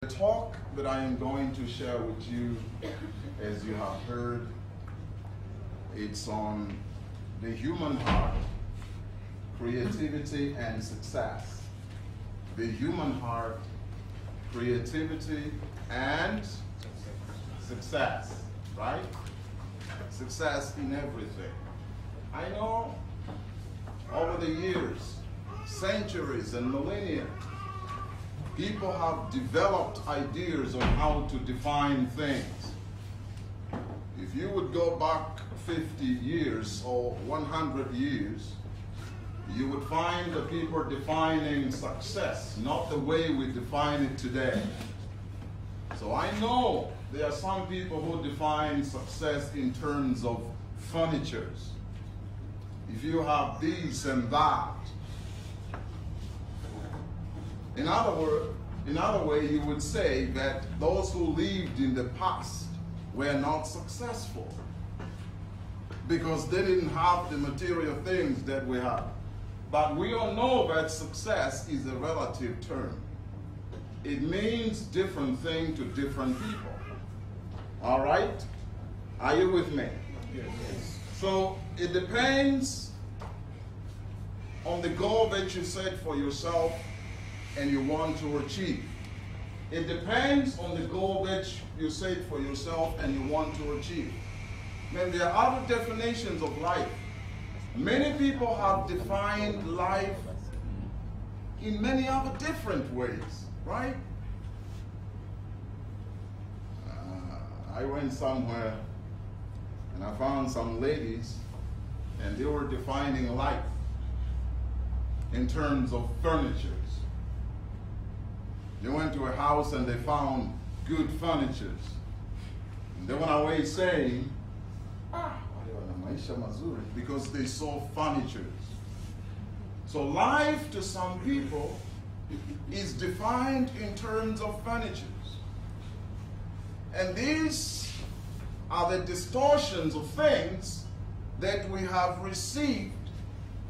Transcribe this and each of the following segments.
The talk that I am going to share with you, as you have heard, it's on the human heart, creativity and success. The human heart, creativity and success, right? Success in everything. I know over the years, centuries and millennia, people have developed ideas on how to define things. If you would go back 50 years or 100 years, you would find the people defining success, not the way we define it today. So I know there are some people who define success in terms of furnitures. If you have this and that. In other way, you would say that those who lived in the past were not successful because they didn't have the material things that we have. But we all know that success is a relative term. It means different things to different people. All right? Are you with me? Yes. So it depends on the goal that you set for yourself and you want to achieve. It depends on the goal that you set for yourself and you want to achieve. Then there are other definitions of life. Many people have defined life in many other different ways, right? I went somewhere and I found some ladies and they were defining life in terms of furniture. They went to a house and they found good furniture. And they went away saying, because they saw furniture. So life to some people is defined in terms of furniture. And these are the distortions of things that we have received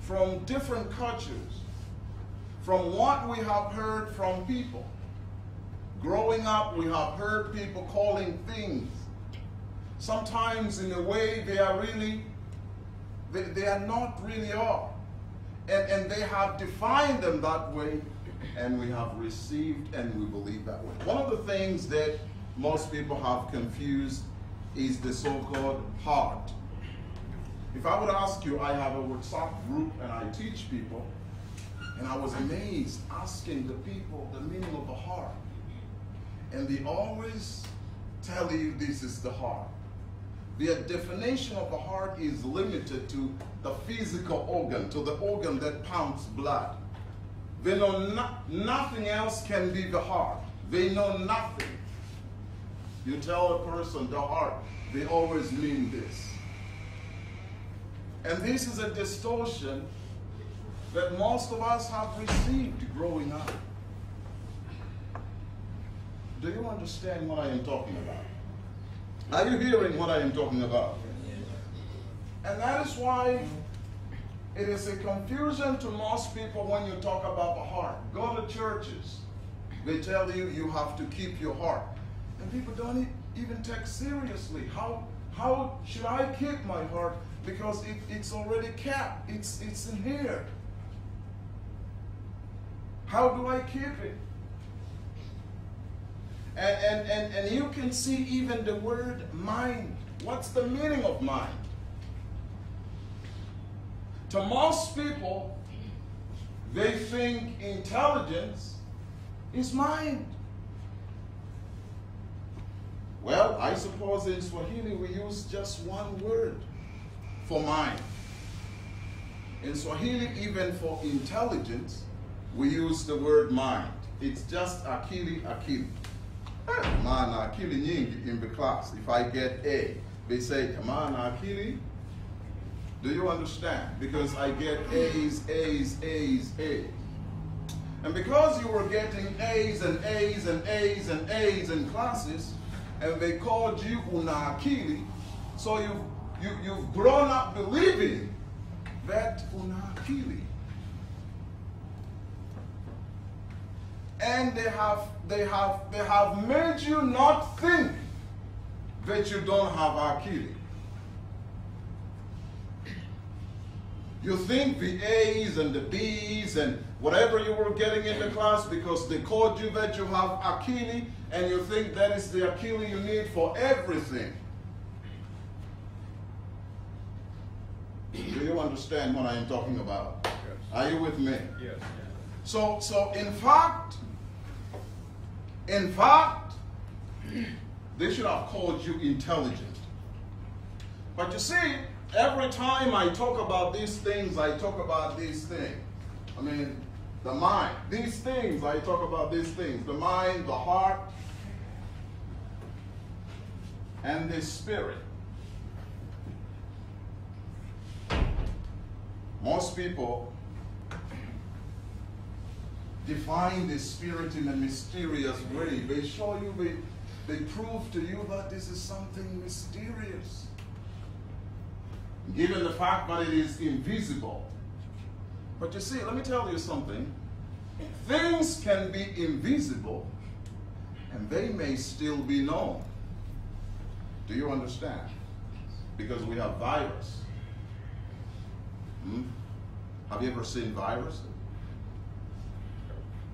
from different cultures, from what we have heard from people. Growing up, we have heard people calling things, sometimes in a way they are not really are. And they have defined them that way, and we have received and we believe that way. One of the things that most people have confused is the so-called heart. If I would ask you, I have a WhatsApp group and I teach people, and I was amazed asking the people the meaning of the heart. And they always tell you this is the heart. Their definition of the heart is limited to the physical organ, to the organ that pumps blood. They know nothing else can be the heart. They know nothing. You tell a person the heart, they always mean this. And this is a distortion that most of us have received growing up. Do you understand what I am talking about? Are you hearing what I am talking about? And that is why it is a confusion to most people when you talk about the heart. Go to churches. They tell you you have to keep your heart. And people don't even take seriously. How should I keep my heart? Because it's already kept. It's in here. How do I keep it? And you can see even the word mind. What's the meaning of mind? To most people, they think intelligence is mind. Well, I suppose in Swahili we use just one word for mind. In Swahili, even for intelligence, we use the word mind. It's just akili. Mana akili nyingi in the class. If I get A, they say, mana akili. Do you understand? Because I get A's. And because you were getting A's and A's and A's and A's in classes, and they called you una akili, so you've grown up believing that una akili. and they have made you not think that you don't have akili. You think the A's and the B's and whatever you were getting in the class because they called you that you have akili, and you think that is the akili you need for everything. Do you understand what I am talking about? Yes. Are you with me? Yes. So in fact, they should have called you intelligent. But you see, every time I talk about these things, I talk about these things. I mean, the mind. These things, I talk about these things. The mind, the heart, and the spirit. Most people define the spirit in a mysterious way. They show you, they prove to you that this is something mysterious, given the fact that it is invisible. But you see, let me tell you something. Things can be invisible, and they may still be known. Do you understand? Because we have virus. Have you ever seen virus?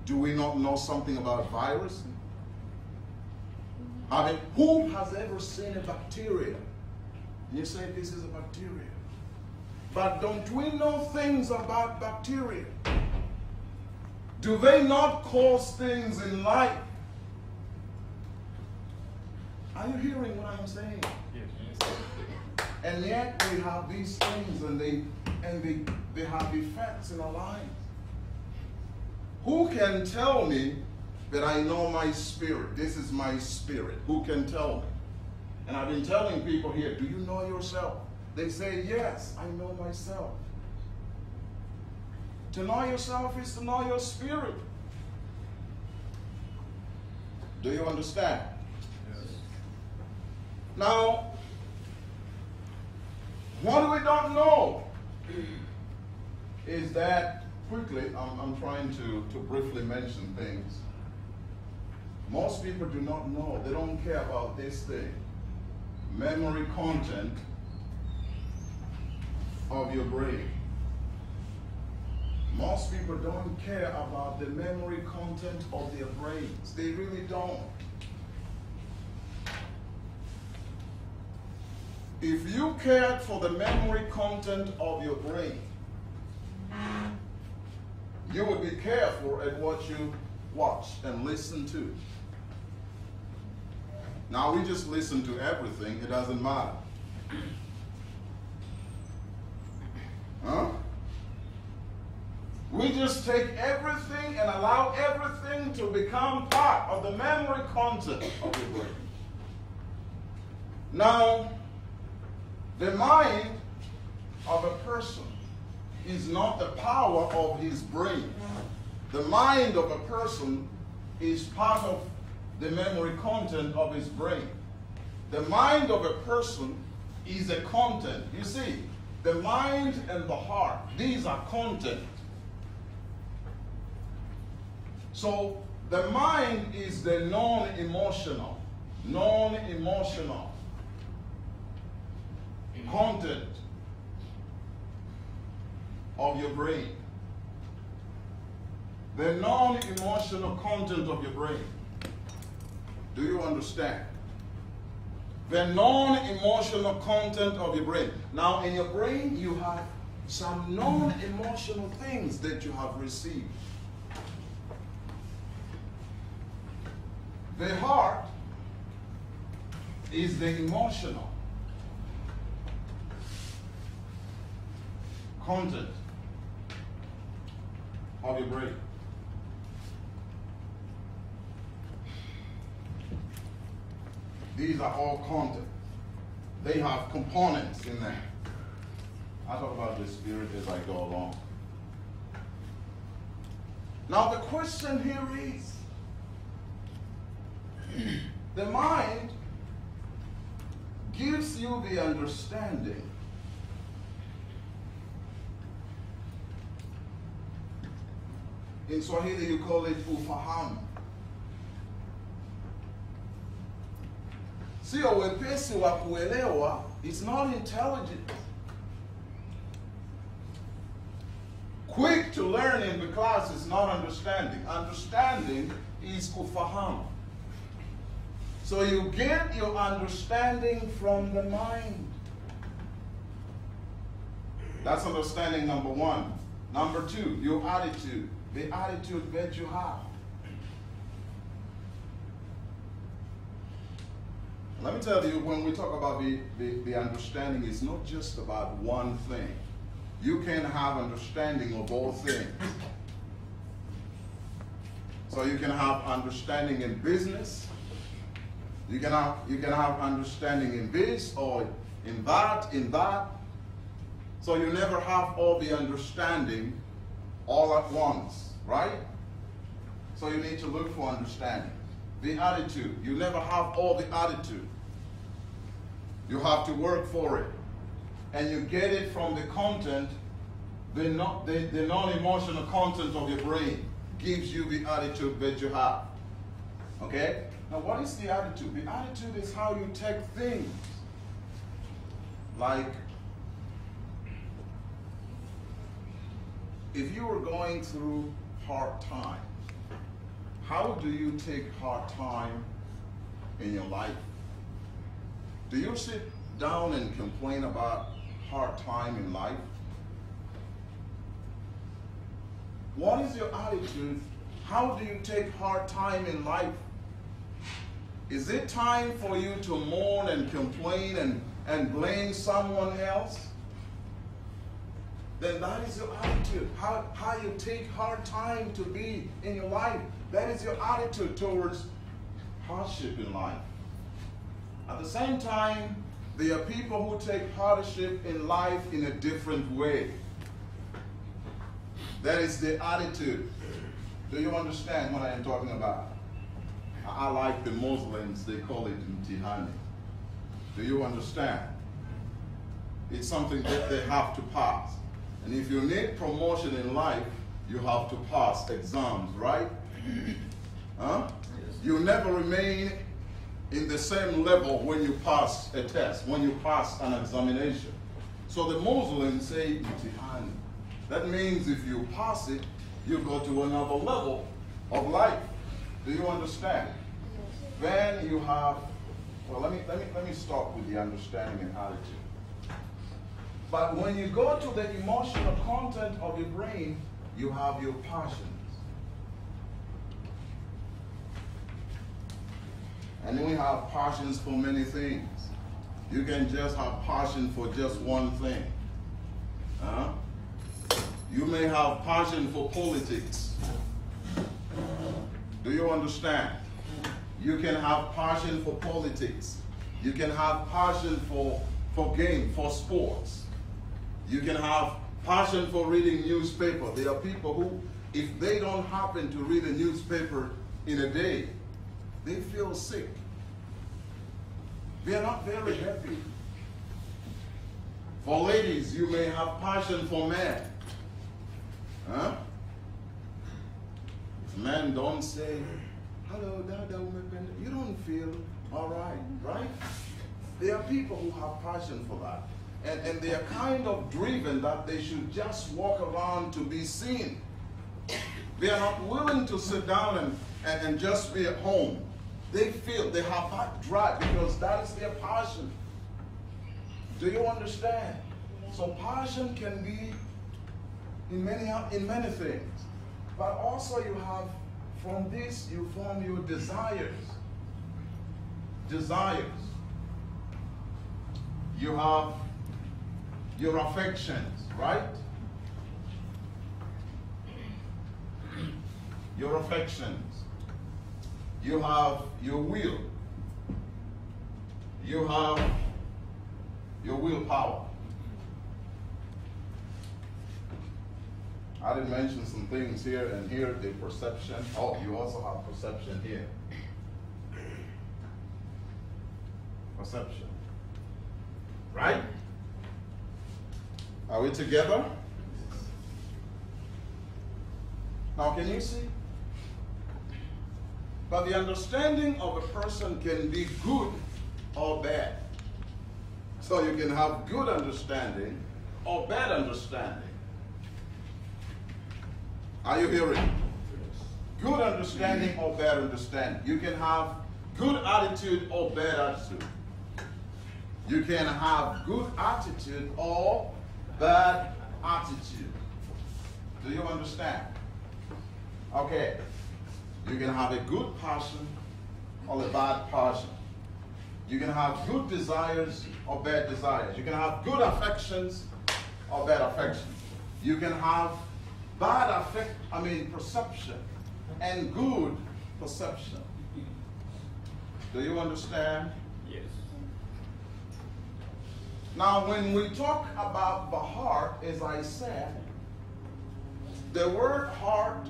Do we not know something about virus? Who has ever seen a bacteria? You say this is a bacteria. But don't we know things about bacteria? Do they not cause things in life? Are you hearing what I'm saying? Yes. And yet we have these things, and they have effects in our lives. Who can tell me that I know my spirit? This is my spirit. Who can tell me? And I've been telling people here, do you know yourself? They say, yes, I know myself. To know yourself is to know your spirit. Do you understand? Yes. Now, what we don't know is that, quickly, I'm trying to briefly mention things. Most people do not know. They don't care about this thing. Memory content of your brain. Most people don't care about the memory content of their brains. They really don't. If you cared for the memory content of your brain, you would be careful at what you watch and listen to. Now, we just listen to everything. It doesn't matter. Huh? We just take everything and allow everything to become part of the memory content of your brain. Now, the mind of a person is not the power of his brain. The mind of a person is part of the memory content of his brain. The mind of a person is a content. You see, the mind and the heart, these are content. So the mind is the non-emotional content of your brain. The non-emotional content of your brain. Do you understand? The non-emotional content of your brain. Now, in your brain, you have some non-emotional things that you have received. The heart is the emotional content of your brain. These are all content. They have components in there. I'll talk about the spirit as I go along. Now the question here is, the mind gives you the understanding In Swahili, you call it ufahamu. Sio wepesi wa kuelewa. It's not intelligence. Quick to learn in the class is not understanding. Understanding is ufahamu. So you get your understanding from the mind. That's understanding number one. Number two, your attitude. The attitude that you have. Let me tell you, when we talk about the understanding, it's not just about one thing. You can have understanding of all things. So you can have understanding in business. You can have understanding in this or in that. So you never have all the understanding all at once, right? So you need to look for understanding. The attitude. You never have all the attitude. You have to work for it. And you get it from the content, the non-emotional content of your brain gives you the attitude that you have. Okay? Now what is the attitude? The attitude is how you take things. Like, if you were going through hard time, how do you take hard time in your life? Do you sit down and complain about hard time in life? What is your attitude? How do you take hard time in life? Is it time for you to mourn and complain and blame someone else? Then that is your attitude. How you take hard time to be in your life. That is your attitude towards hardship in life. At the same time, there are people who take hardship in life in a different way. That is the attitude. Do you understand what I am talking about? I like the Muslims, they call it imtihani. Do you understand? It's something that they have to pass. And if you need promotion in life, you have to pass exams, right? Huh? You never remain in the same level when you pass a test, when you pass an examination. So the Muslims say imtihani. That means if you pass it, you go to another level of life. Do you understand? Then you have, well, let me start with the understanding and attitude. But when you go to the emotional content of your brain, you have your passions. And we have passions for many things. You can just have passion for just one thing. You may have passion for politics. Do you understand? You can have passion for politics. You can have passion for game, for sports. You can have passion for reading newspaper. There are people who, if they don't happen to read a newspaper in a day, they feel sick. They are not very happy. For ladies, you may have passion for men. If men don't say, hello, Dada, you don't feel all right, right? There are people who have passion for that. And they are kind of driven that they should just walk around to be seen. They are not willing to sit down and just be at home. They feel they have that drive because that is their passion. Do you understand? So passion can be in many things. But also you have, from this you form your desires. Desires. You have your affections, right? Your affections. You have your will. You have your willpower. I did mention some things here and here, the perception. Oh, you also have perception here. Perception. Right? Are we together? Now, can you see? But the understanding of a person can be good or bad. So you can have good understanding or bad understanding. Are you hearing? Good understanding or bad understanding. You can have good attitude or bad attitude. You can have good attitude or bad attitude. Do you understand? Okay. You can have a good passion or a bad passion. You can have good desires or bad desires. You can have good affections or bad affections. You can have bad perception and good perception. Do you understand? Yes. Now, when we talk about the heart, as I said, the word heart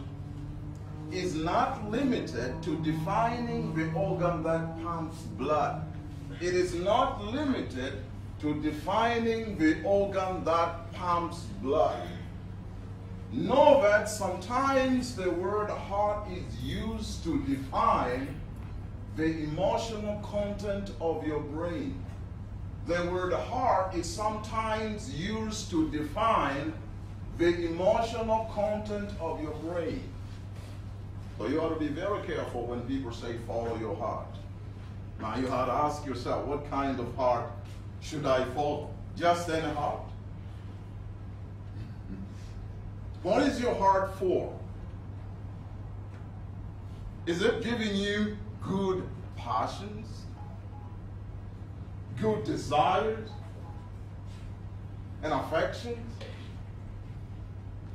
is not limited to defining the organ that pumps blood. It is not limited to defining the organ that pumps blood. Know that sometimes the word heart is used to define the emotional content of your brain. The word heart is sometimes used to define the emotional content of your brain. So you ought to be very careful when people say follow your heart. Now you ought to ask yourself, what kind of heart should I follow? Just any heart? What is your heart for? Is it giving you good passions? Good desires? And affections?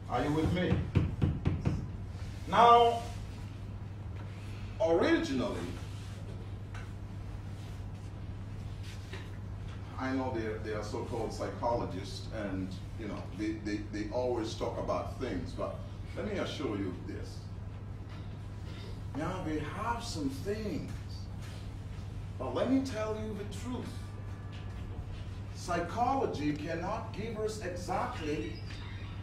Are you with me? Now, originally, I know they are so-called psychologists, and they always talk about things, but let me assure you this. Now they have some things, but let me tell you the truth. Psychology cannot give us exactly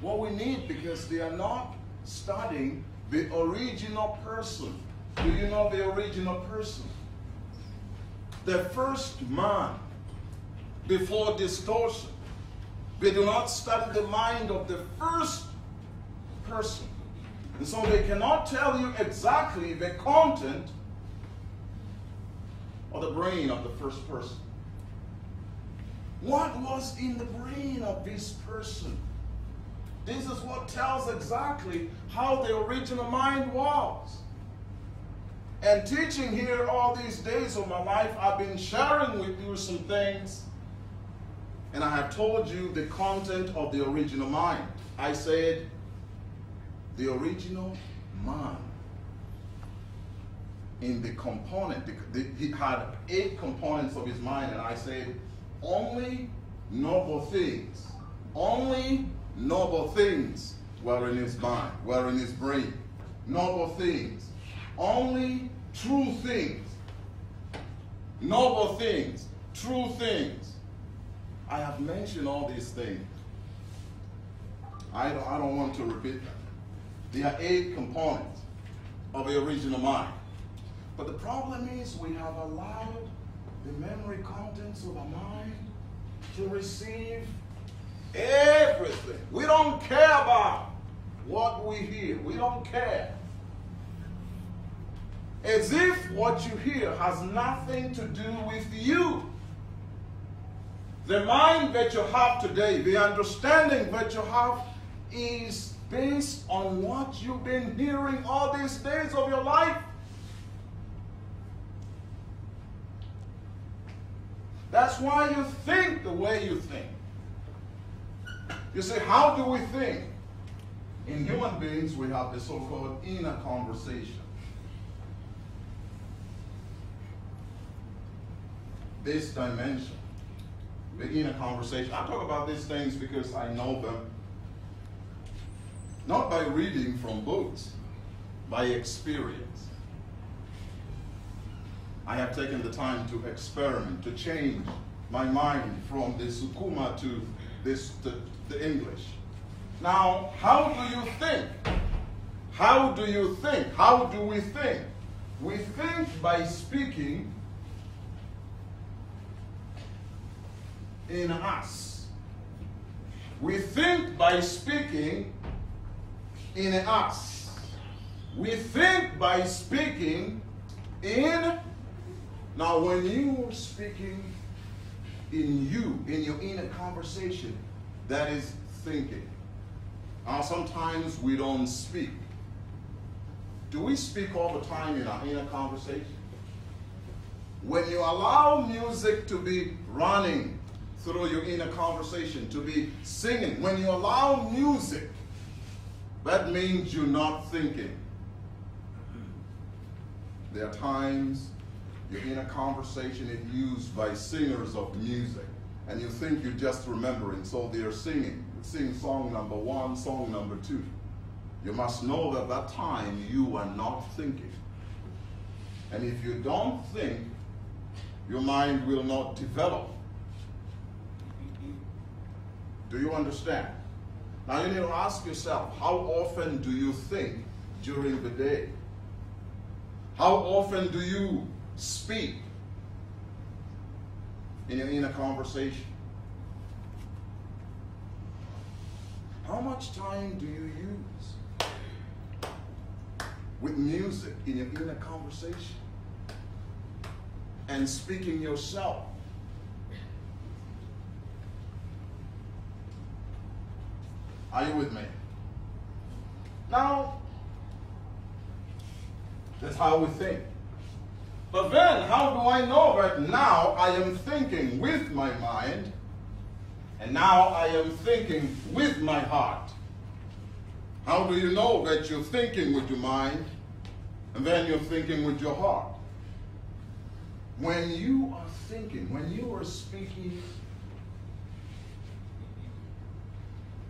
what we need because they are not studying the original person. Do you know the original person? The first man before distortion. They do not study the mind of the first person. And so they cannot tell you exactly the content of the brain of the first person. What was in the brain of this person? This is what tells exactly how the original mind was. And teaching here all these days of my life, I've been sharing with you some things, and I have told you the content of the original mind. I said, the original man in the component, he had 8 components of his mind, and I said, only noble things were in his mind, were in his brain. Noble things. Only true things. Noble things. True things. I have mentioned all these things. I don't want to repeat them. There are 8 components of the original mind. But the problem is we have allowed the memory contents of our mind to receive everything. We don't care about what we hear. We don't care. As if what you hear has nothing to do with you. The mind that you have today, the understanding that you have is based on what you've been hearing all these days of your life. That's why you think the way you think. You say, how do we think? In human beings, we have the so-called inner conversation. This dimension, the inner conversation. I talk about these things because I know them, not by reading from books, by experience. I have taken the time to experiment, to change my mind from the Sukuma to the English. Now, how do you think? How do you think? How do we think? We think by speaking in us. We think by speaking in us. We think by speaking in. Now, when you are speaking in you, in your inner conversation, that is thinking. Now, sometimes we don't speak. Do we speak all the time in our inner conversation? When you allow music to be running through your inner conversation, to be singing, when you allow music, that means you're not thinking. There are times your inner conversation is used by singers of music, and you think you're just remembering, so they're singing. Sing song number 1, song number 2. You must know that that time you are not thinking. And if you don't think, your mind will not develop. Do you understand? Now you need to ask yourself, how often do you think during the day? How often do you speak in your inner conversation? How much time do you use with music in your inner conversation and speaking yourself? Are you with me? Now, that's how we think. But then, how do I know that now I am thinking with my mind, and now I am thinking with my heart? How do you know that you're thinking with your mind, and then you're thinking with your heart? When you are thinking, when you are speaking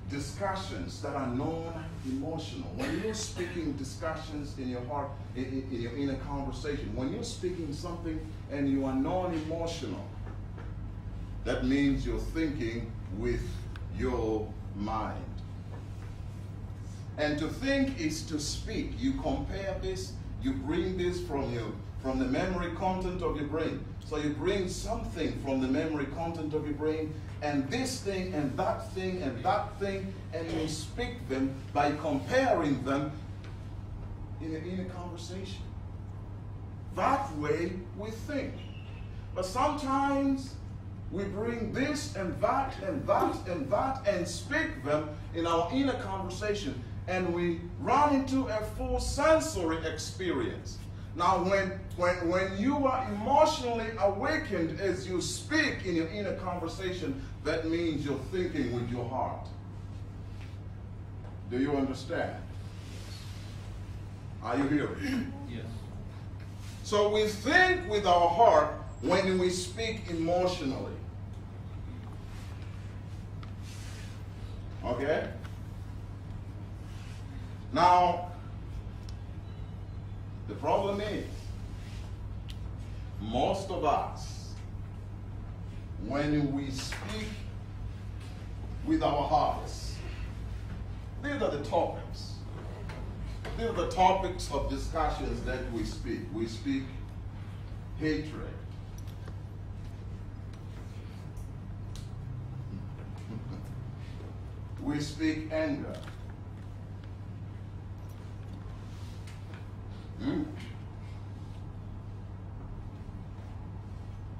discussions that are non-emotional, when you're speaking discussions in your heart, in your inner conversation, when you're speaking something and you are non-emotional, that means you're thinking with your mind. And to think is to speak. You compare this, you bring this from the memory content of your brain. So you bring something from the memory content of your brain, and this thing and that thing and that thing, and you speak them by comparing them in a conversation. That way we think. But sometimes we bring this and that and that and that and speak them in our inner conversation, and we run into a full sensory experience. Now, when you are emotionally awakened as you speak in your inner conversation, that means you're thinking with your heart. Do you understand? Are you hearing? Yes. So we think with our heart when we speak emotionally. Okay? Now, the problem is, most of us, when we speak with our hearts, these are the topics. These are the topics of discussions that we speak. We speak hatred. We speak anger.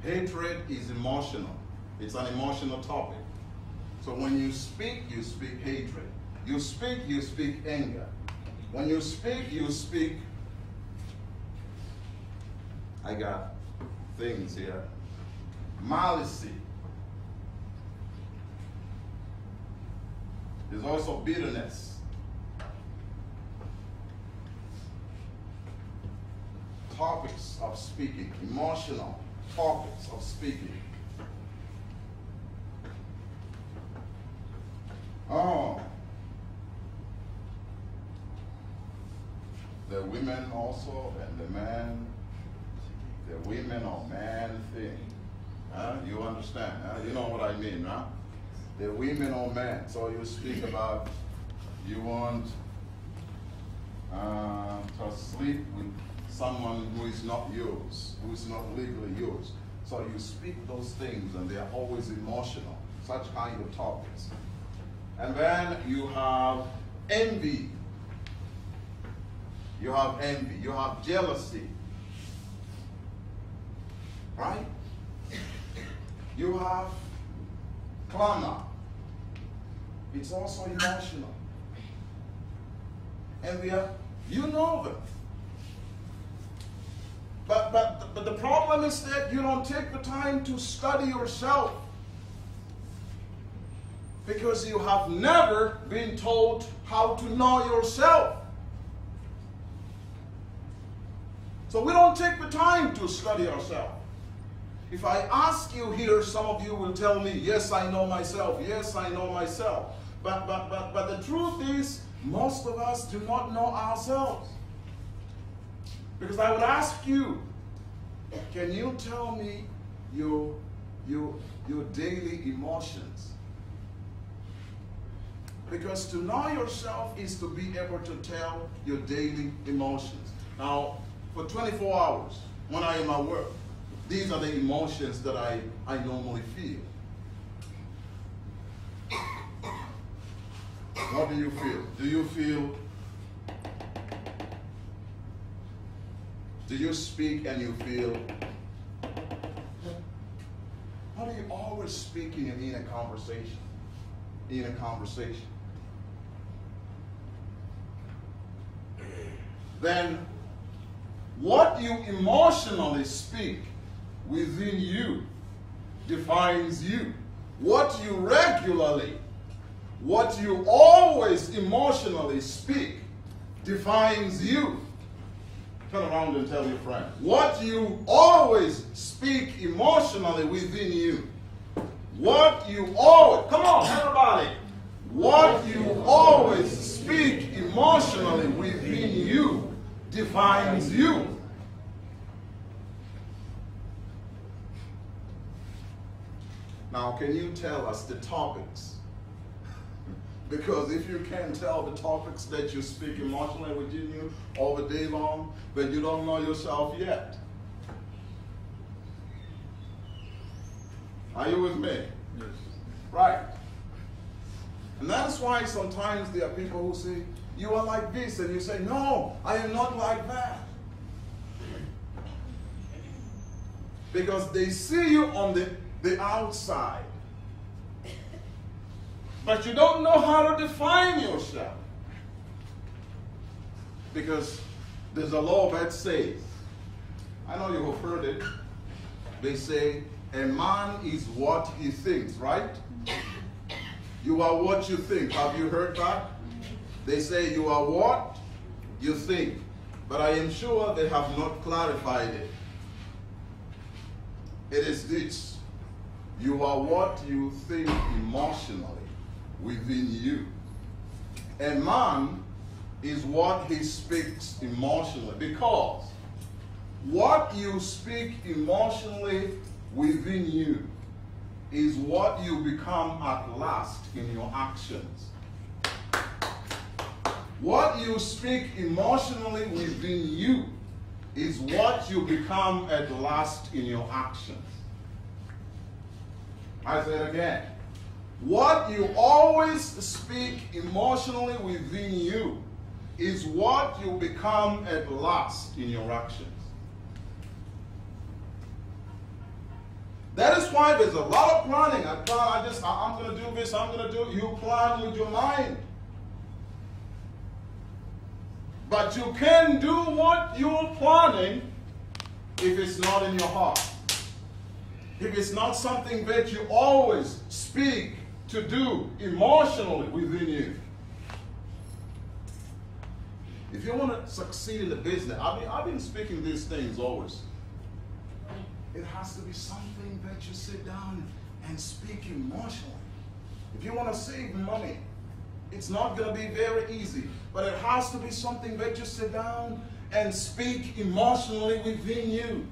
Hatred is emotional. It's an emotional topic. So when you speak hatred. You speak anger. When you speak, I got things here. Malice. There's also bitterness. Topics of speaking, emotional topics of speaking. Oh, the women also and the man, the women or man thing. You understand? You know what I mean, huh? The women or man. So you speak about, you want to sleep with someone who is not yours, who is not legally yours. So you speak those things and they are always emotional, such kind of topics. And then you have envy. You have envy. You have jealousy. Right? You have clamor. It's also emotional. And you know them. But the problem is that you don't take the time to study yourself. Because you have never been told how to know yourself. So we don't take the time to study ourselves. If I ask you here, some of you will tell me, yes, I know myself. Yes, I know myself. But the truth is, most of us do not know ourselves. Because I would ask you, can you tell me your daily emotions? Because to know yourself is to be able to tell your daily emotions. Now, for 24 hours, when I am at work, these are the emotions that I normally feel. What do you feel? Do you speak and you feel? How do you always speak in a conversation? In a conversation. Then what you emotionally speak within you defines you. What you regularly, what you always emotionally speak defines you. Turn around and tell your friend. What you always speak emotionally within you. What you always, come on, everybody. What you always speak emotionally within you defines you. Now, can you tell us the topics? Because if you can't tell the topics that you speak emotionally within you all the day long, then you don't know yourself yet. Are you with me? Yes. Right. And that's why sometimes there are people who say, you are like this, and you say, no, I am not like that. Because they see you on the outside. But you don't know how to define yourself. Because there's a law that says, I know you have heard it, they say, a man is what he thinks, right? You are what you think. Have you heard that? They say you are what you think. But I am sure they have not clarified it. It is this. You are what you think emotionally within you. A man is what he speaks emotionally, because what you speak emotionally within you is what you become at last in your actions. What you speak emotionally within you is what you become at last in your actions. I say it again. What you always speak emotionally within you is what you become at last in your actions. That is why there's a lot of planning. I'm going to do this, I'm going to do. You plan with your mind. But you can't do what you're planning if it's not in your heart. If it's not something that you always speak to do emotionally within you. If you want to succeed in the business, I've been speaking these things always. It has to be something that you sit down and speak emotionally. If you want to save money, it's not going to be very easy, but it has to be something that you sit down and speak emotionally within you.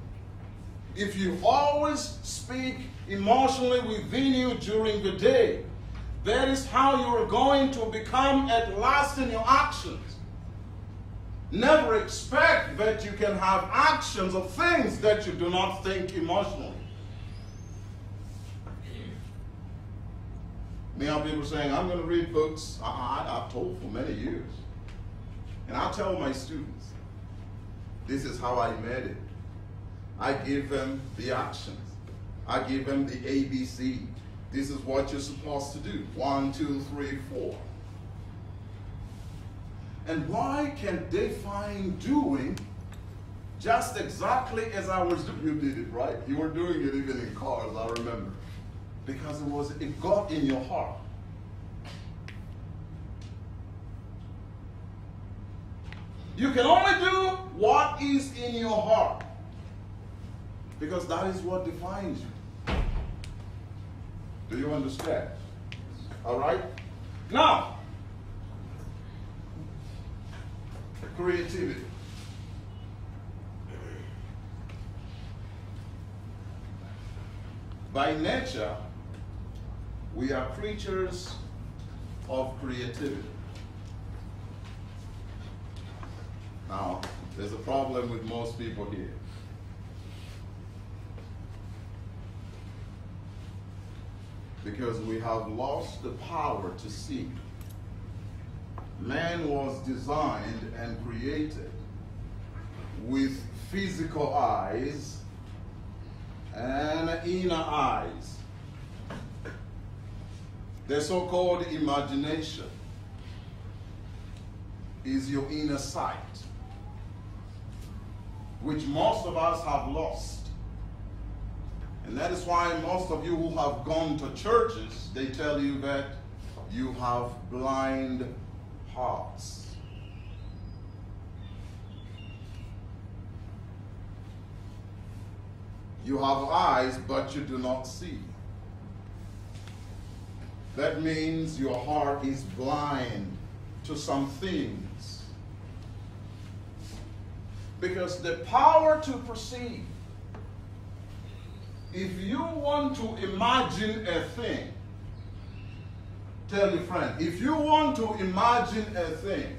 If you always speak emotionally within you during the day, that is how you are going to become at last in your actions. Never expect that you can have actions or things that you do not think emotionally. Many have people saying, I'm going to read books. I've told for many years. And I tell my students, this is how I made it. I give them the actions. I give them the ABC. This is what you're supposed to do. 1, 2, 3, 4. And why can't they find doing just exactly as I was doing? You did it, right? You were doing it even in cars, I remember. Because it got in your heart. You can only do what is in your heart. Because that is what defines you. Do you understand? All right? Now, creativity. By nature, we are creatures of creativity. Now, there's a problem with most people here. Because we have lost the power to see. Man was designed and created with physical eyes and inner eyes. The so-called imagination is your inner sight, which most of us have lost. And that is why most of you who have gone to churches, they tell you that you have blind hearts. You have eyes, but you do not see. That means your heart is blind to some things. Because the power to perceive, if you want to imagine a thing, tell your friend, if you want to imagine a thing,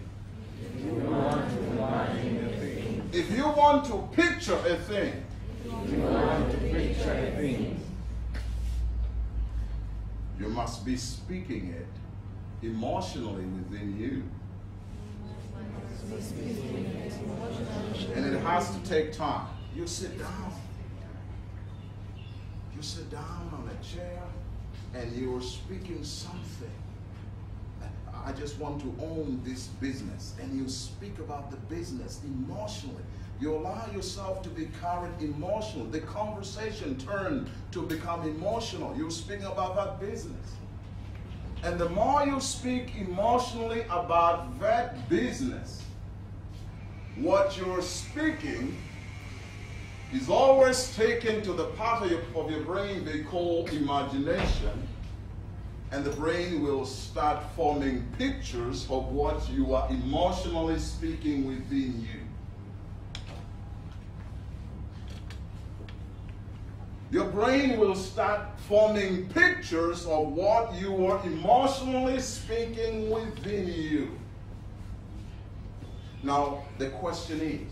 if you want to picture a thing, you must be speaking it emotionally within you. And it has to take time. You sit down. You sit down on a chair and you're speaking something. I just want to own this business. And you speak about the business emotionally. You allow yourself to be carried emotionally. The conversation turned to become emotional. You're speaking about that business. And the more you speak emotionally about that business, what you're speaking is always taken to the part of your brain they call imagination, and the brain will start forming pictures of what you are emotionally speaking within you. Your brain will start forming pictures of what you are emotionally speaking within you. Now, the question is,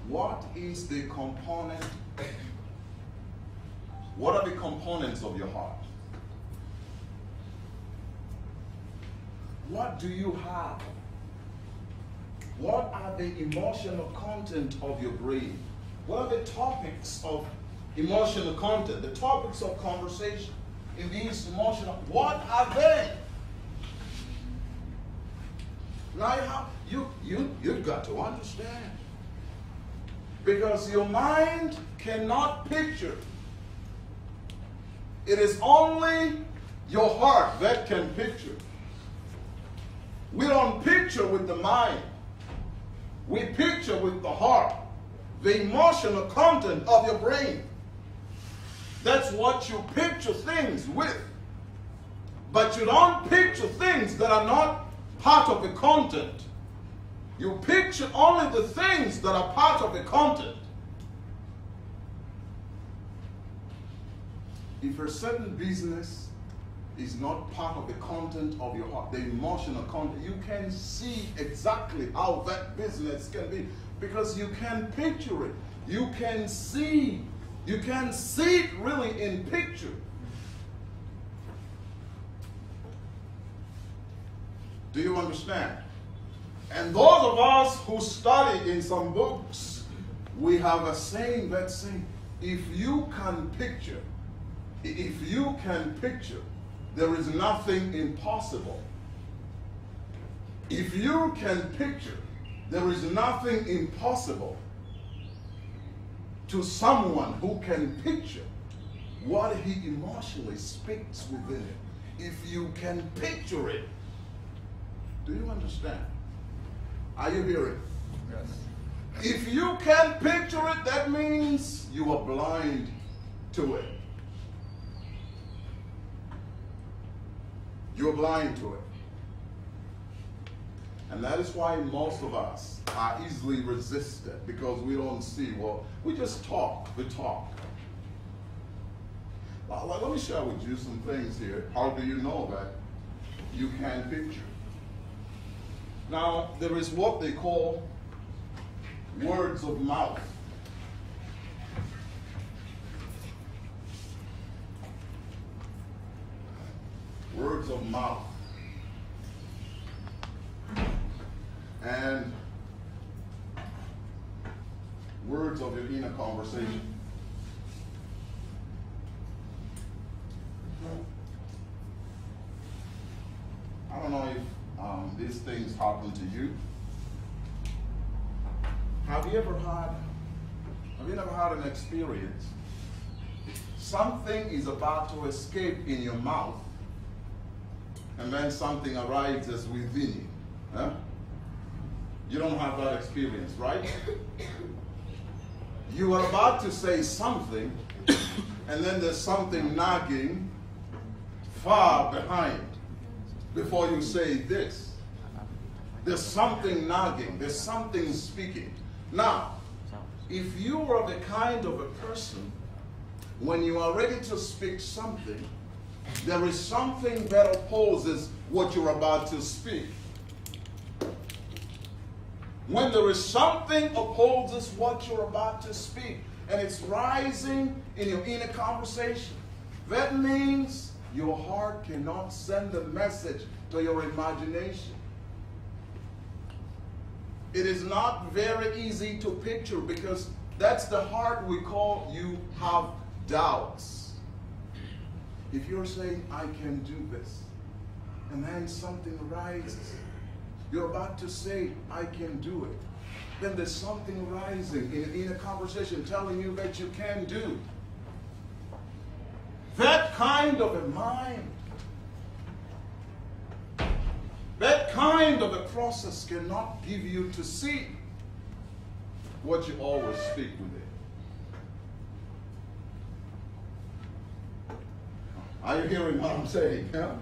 what is the component? What are the components of your heart? What do you have? What are the emotional content of your brain? What are the topics of emotional content, the topics of conversation in these emotional, what are they? Now you've got to understand. Because your mind cannot picture. It is only your heart that can picture. We don't picture with the mind. We picture with the heart. The emotional content of your brain. That's what you picture things with. But you don't picture things that are not part of the content. You picture only the things that are part of the content. If a certain business is not part of the content of your heart, the emotional content. You can see exactly how that business can be because you can picture it. You can see it really in picture. Do you understand? And those of us who study in some books, we have a saying that says, if you can picture, there is nothing impossible. If you can picture, there is nothing impossible to someone who can picture what he emotionally speaks within him. If you can picture it, do you understand? Are you hearing? Yes. If you can picture it, that means you are blind to it. You're blind to it. And that is why most of us are easily resisted, because we don't see. Well, we just talk. We talk. Well, let me share with you some things here. How do you know that you can picture? Now, there is what they call words of mouth. Words of mouth. And words of your inner conversation. I don't know if these things happen to you. Have you never had an experience? Something is about to escape in your mouth, and then something arises within you. Huh? You don't have that experience, right? You are about to say something, and then there's something nagging far behind before you say this. There's something nagging, there's something speaking. Now, if you are the kind of a person, when you are ready to speak something, there is something that opposes what you're about to speak. When there is something opposes what you're about to speak, and it's rising in your inner conversation, that means your heart cannot send the message to your imagination. It is not very easy to picture, because that's the heart we call you have doubts. If you're saying, I can do this, and then something arises, you're about to say, I can do it. Then there's something rising in a conversation telling you that you can do. That kind of a mind, that kind of a process cannot give you to see what you always speak with it. Are you hearing what I'm saying? Yeah?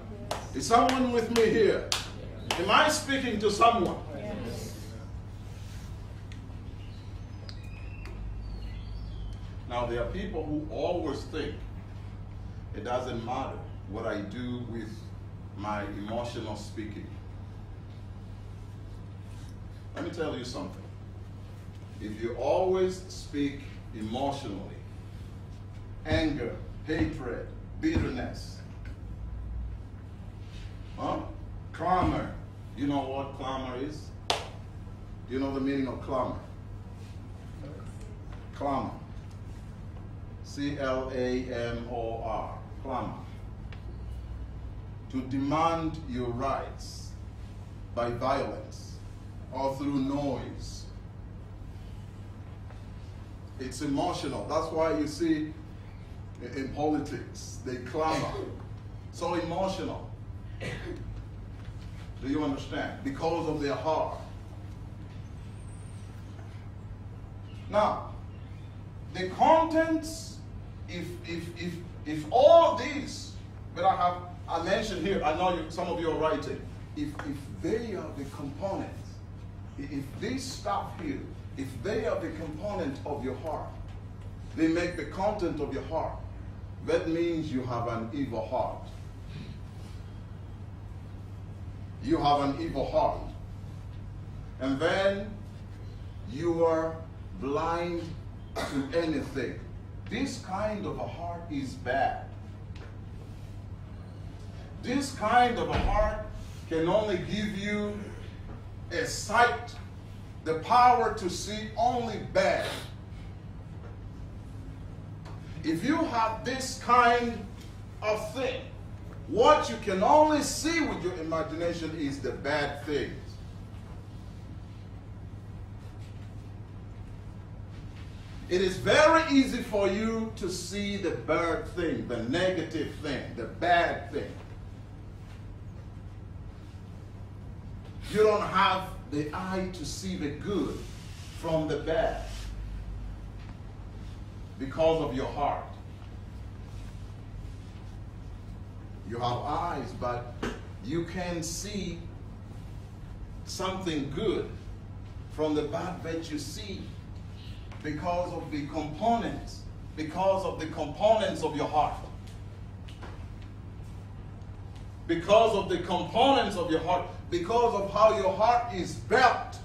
Is someone with me here? Am I speaking to someone? Yes. Now, there are people who always think it doesn't matter what I do with my emotional speaking. Let me tell you something. If you always speak emotionally, anger, hatred, bitterness, clamor. You know what clamor is? Do you know the meaning of clamor? Clamor. C-L-A-M-O-R. Clamor. To demand your rights by violence or through noise. It's emotional. That's why you see in politics, they clamor. So emotional. Do you understand? Because of their heart. Now, the contents, if all these that I mentioned here, I know some of you are writing, if they are the components, if this stuff here, if they are the component of your heart, they make the content of your heart, that means you have an evil heart. you have an evil heart. And then you are blind to anything. This kind of a heart is bad. This kind of a heart can only give you a sight, the power to see only bad. If you have this kind of thing, what you can only see with your imagination is the bad things. It is very easy for you to see the bad thing, the negative thing, the bad thing. You don't have the eye to see the good from the bad because of your heart. You have eyes, but you can see something good from the bad that you see because of the components of your heart. Because of the components of your heart, because of how your heart is built.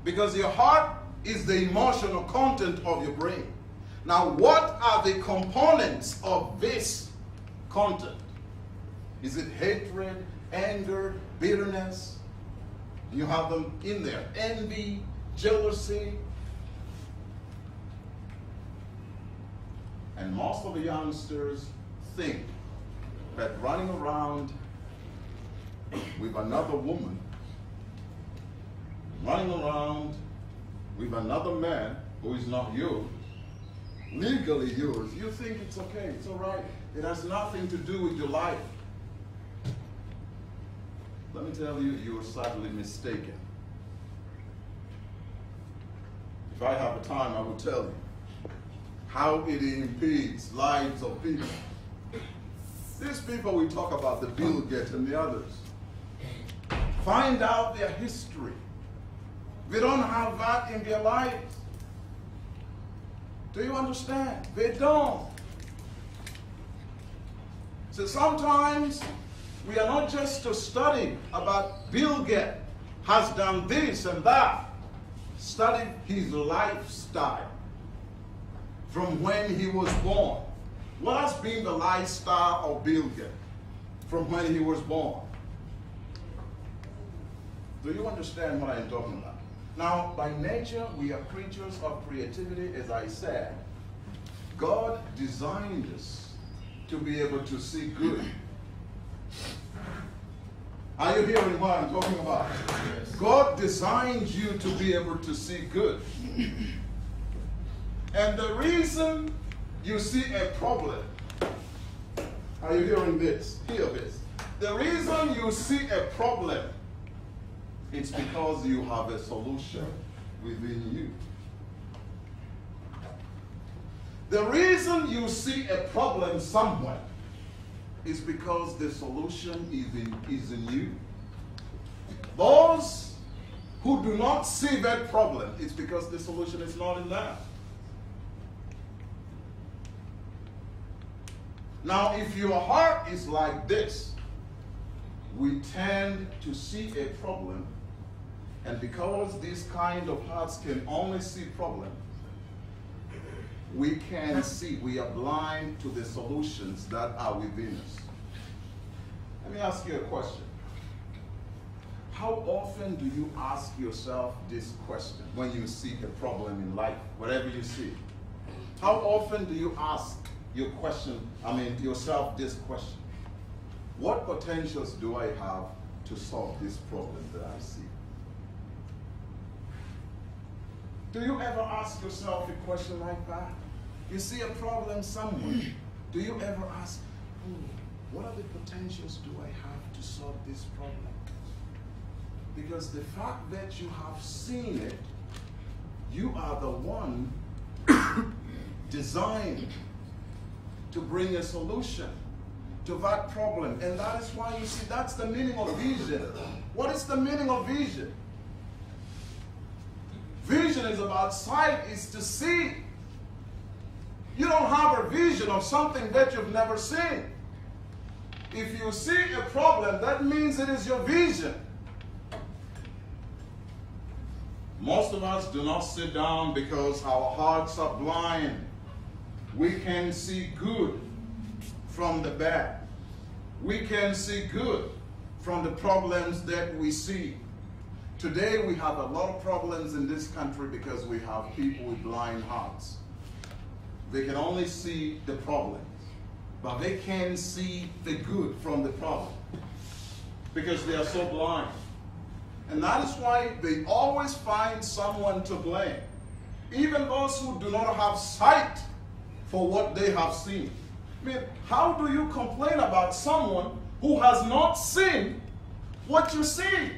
Because your heart is the emotional content of your brain. Now, what are the components of this content? Is it hatred, anger, bitterness? You have them in there. Envy, jealousy. And most of the youngsters think that running around with another woman, running around with another man who is not yours, legally yours, you think it's okay, it's all right. It has nothing to do with your life. Let me tell you, you're sadly mistaken. If I have a time, I will tell you how it impedes lives of people. These people we talk about, the Bill Gates and the others, find out their history. They don't have that in their lives. Do you understand? They don't. So sometimes we are not just to study about Bill Gates has done this and that. Study his lifestyle from when he was born. What has been the lifestyle of Bill Gates from when he was born? Do you understand what I am talking about? Now, by nature, we are creatures of creativity, as I said. God designed us to be able to see good. Are you hearing what I'm talking about? Yes. God designed you to be able to see good. And the reason you see a problem, are you hearing this? Hear this. The reason you see a problem, it's because you have a solution within you. The reason you see a problem somewhere is because the solution is in you. Those who do not see that problem, it's because the solution is not in them. Now, if your heart is like this, we tend to see a problem, and because these kind of hearts can only see problem, we can see, we are blind to the solutions that are within us. Let me ask you a question. How often do you ask yourself this question when you see a problem in life, whatever you see? How often do you ask yourself this question? What potentials do I have to solve this problem that I see? Do you ever ask yourself a question like that? You see a problem somewhere. Do you ever ask, what are the potentials do I have to solve this problem? Because the fact that you have seen it, you are the one designed to bring a solution to that problem. And that is why you see, that's the meaning of vision. What is the meaning of vision? Vision is about sight, is to see. You don't have a vision of something that you've never seen. If you see a problem, that means it is your vision. Most of us do not sit down because our hearts are blind. We can see good from the bad. We can see good from the problems that we see. Today we have a lot of problems in this country because we have people with blind hearts. They can only see the problems, but they can't see the good from the problem because they are so blind. And that is why they always find someone to blame. Even those who do not have sight for what they have seen. I mean, how do you complain about someone who has not seen what you see?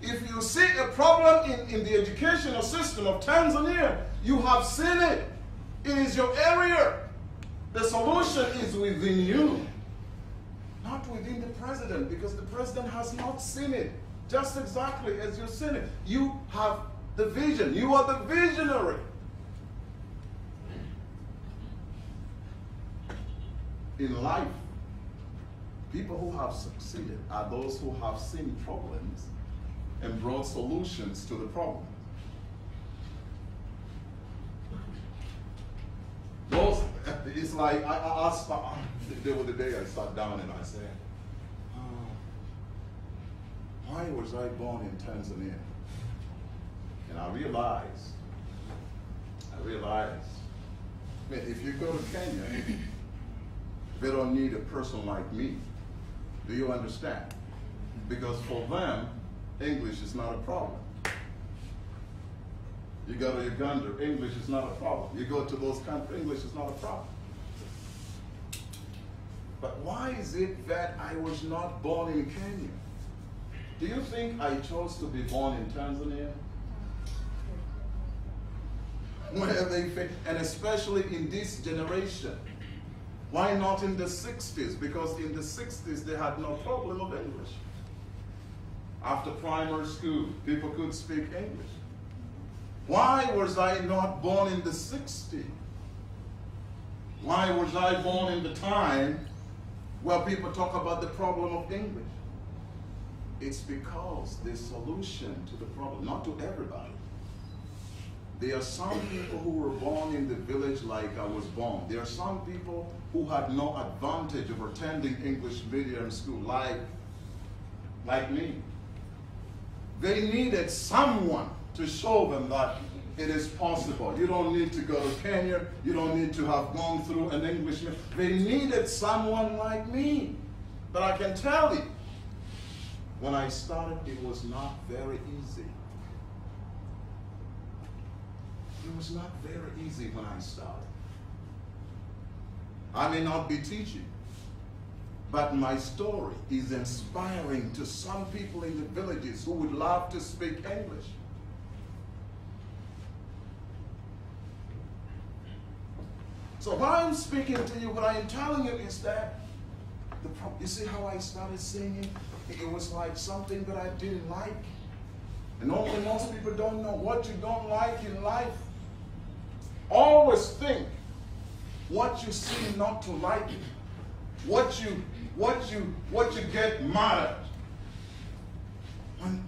If you see a problem in the educational system of Tanzania, you have seen it. It is your area. The solution is within you, not within the president, because the president has not seen it just exactly as you've seen it. You have the vision. You are the visionary. In life, people who have succeeded are those who have seen problems and brought solutions to the problem. Those, it's like, there was the day I sat down and I said, why was I born in Tanzania? And I realized, man, if you go to Kenya, they don't need a person like me. Do you understand? Because for them, English is not a problem. You go to Uganda, English is not a problem. You go to those countries, English is not a problem. But why is it that I was not born in Kenya? Do you think I chose to be born in Tanzania? And especially in this generation. Why not in the 60s? Because in the 60s they had no problem of English. After primary school, people could speak English. Why was I not born in the 60s? Why was I born in the time where people talk about the problem of English? It's because the solution to the problem, not to everybody. There are some people who were born in the village like I was born. There are some people who had no advantage of attending English medium school like me. They needed someone to show them that it is possible. You don't need to go to Kenya. You don't need to have gone through an English. They needed someone like me. But I can tell you, when I started, it was not very easy. It was not very easy when I started. I may not be teaching, but my story is inspiring to some people in the villages who would love to speak English. So what I'm speaking to you, what I am telling you is that, you see how I started singing? It was like something that I didn't like. And only most people don't know what you don't like in life. Always think what you see not to like it. What you get mad at.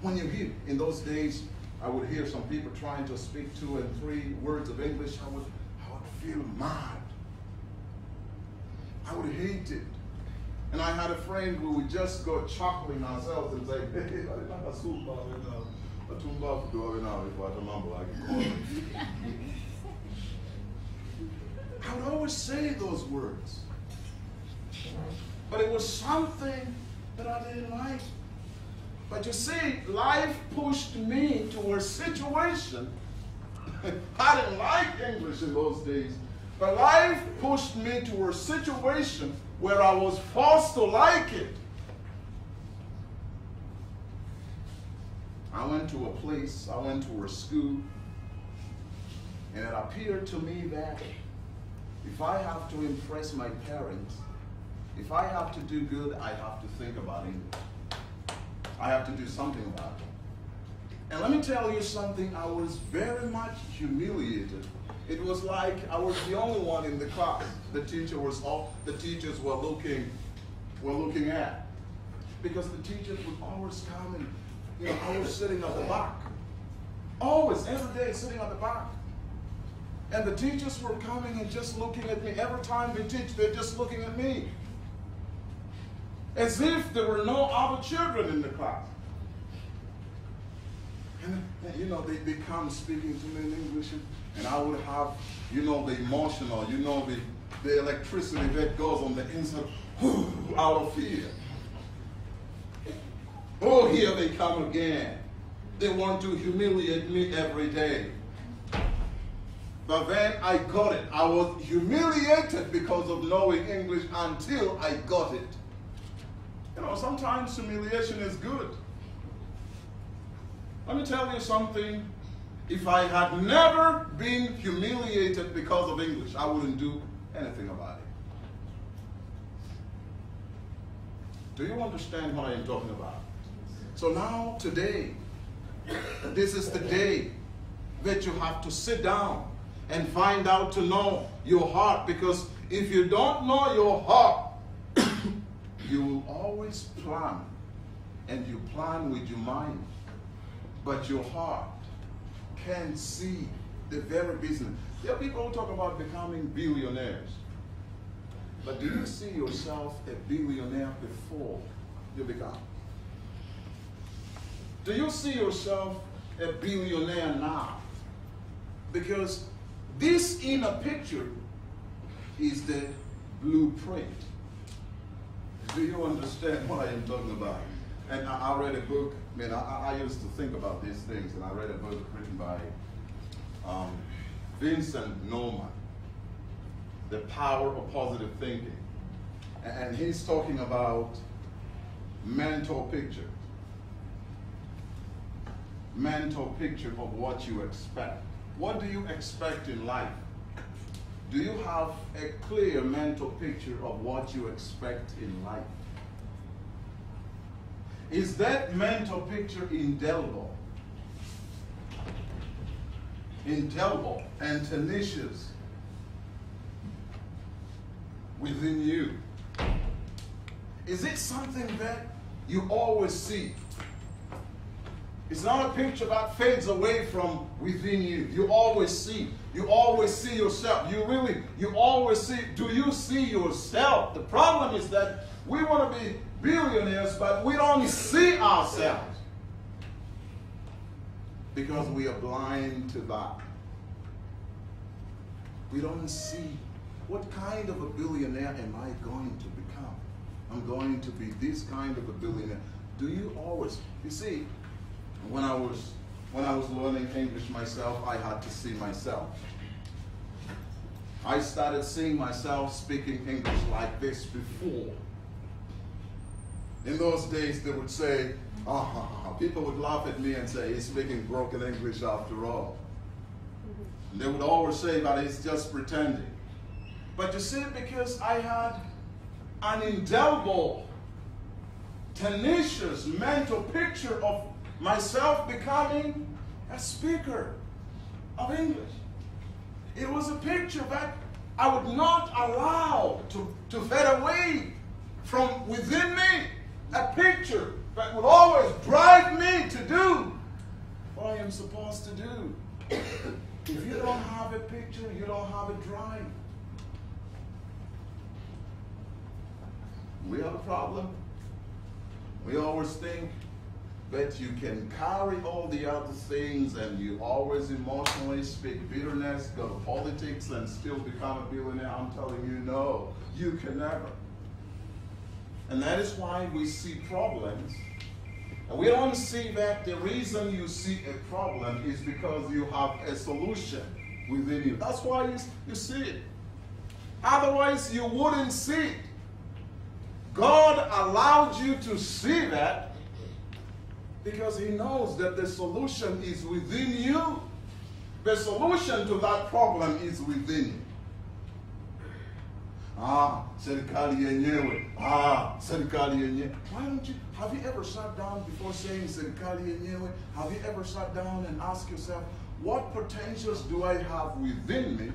When you hear, in those days, I would hear some people trying to speak 2 and 3 words of English, I would feel mad. I would hate it. And I had a friend who would just go chuckling ourselves and say, hey, I would always say those words. But it was something that I didn't like. But you see, life pushed me to a situation. I didn't like English in those days. But life pushed me to a situation where I was forced to like it. I went to a place, I went to a school, and it appeared to me that if I have to impress my parents, if I have to do good, I have to think about English. I have to do something about it. And let me tell you something, I was very much humiliated. It was like I was the only one in the class. The teachers were looking we're looking at. Because the teachers would always come and, I was sitting at the back. Always, every day, sitting at the back. And the teachers were coming and just looking at me. Every time they teach, they're just looking at me. As if there were no other children in the class. And they come speaking to me in English, and I would have, the emotional, the electricity that goes on the inside, out of fear. Oh, here they come again. They want to humiliate me every day. But then I got it. I was humiliated because of knowing English until I got it. Sometimes humiliation is good. Let me tell you something. If I had never been humiliated because of English, I wouldn't do anything about it. Do you understand what I am talking about? So now, today, this is the day that you have to sit down and find out to know your heart. Because if you don't know your heart, you will always plan. And you plan with your mind. But your heart can't see the very business. There are people who talk about becoming billionaires. But do you see yourself a billionaire before you become? Do you see yourself a billionaire now? Because this inner picture is the blueprint. Do you understand what I am talking about? And I read a book, I used to think about these things, and I read a book written by Vincent Norman, The Power of Positive Thinking. And he's talking about mental picture. Mental picture of what you expect. What do you expect in life? Do you have a clear mental picture of what you expect in life? Is that mental picture indelible? Indelible and tenacious within you? Is it something that you always see? It's not a picture that fades away from within you. You always see. You always see yourself. You always see. Do you see yourself? The problem is that we want to be billionaires, but we don't see ourselves. Because we are blind to that. We don't see what kind of a billionaire am I going to become. I'm going to be this kind of a billionaire. Do you always, you see, when I was learning English myself, I had to see myself. I started seeing myself speaking English like this before. In those days, they would say, people would laugh at me and say, he's speaking broken English after all. And they would always say that he's just pretending. But you see, because I had an indelible, tenacious mental picture of myself becoming a speaker of English. It was a picture that I would not allow to fade away from within me. A picture that would always drive me to do what I am supposed to do. If you don't have a picture, you don't have a drive. We have a problem. We always think that you can carry all the other things and you always emotionally speak bitterness, go to politics, and still become a billionaire. I'm telling you, no, you can never. And that is why we see problems. And we don't see that the reason you see a problem is because you have a solution within you. That's why you see it. Otherwise, you wouldn't see it. God allowed you to see that because He knows that the solution is within you. The solution to that problem is within you. Serikali yenyewe. Serikali yenyewe. Why don't you, have you ever sat down before saying serikali yenyewe? Have you ever sat down and asked yourself, what potentials do I have within me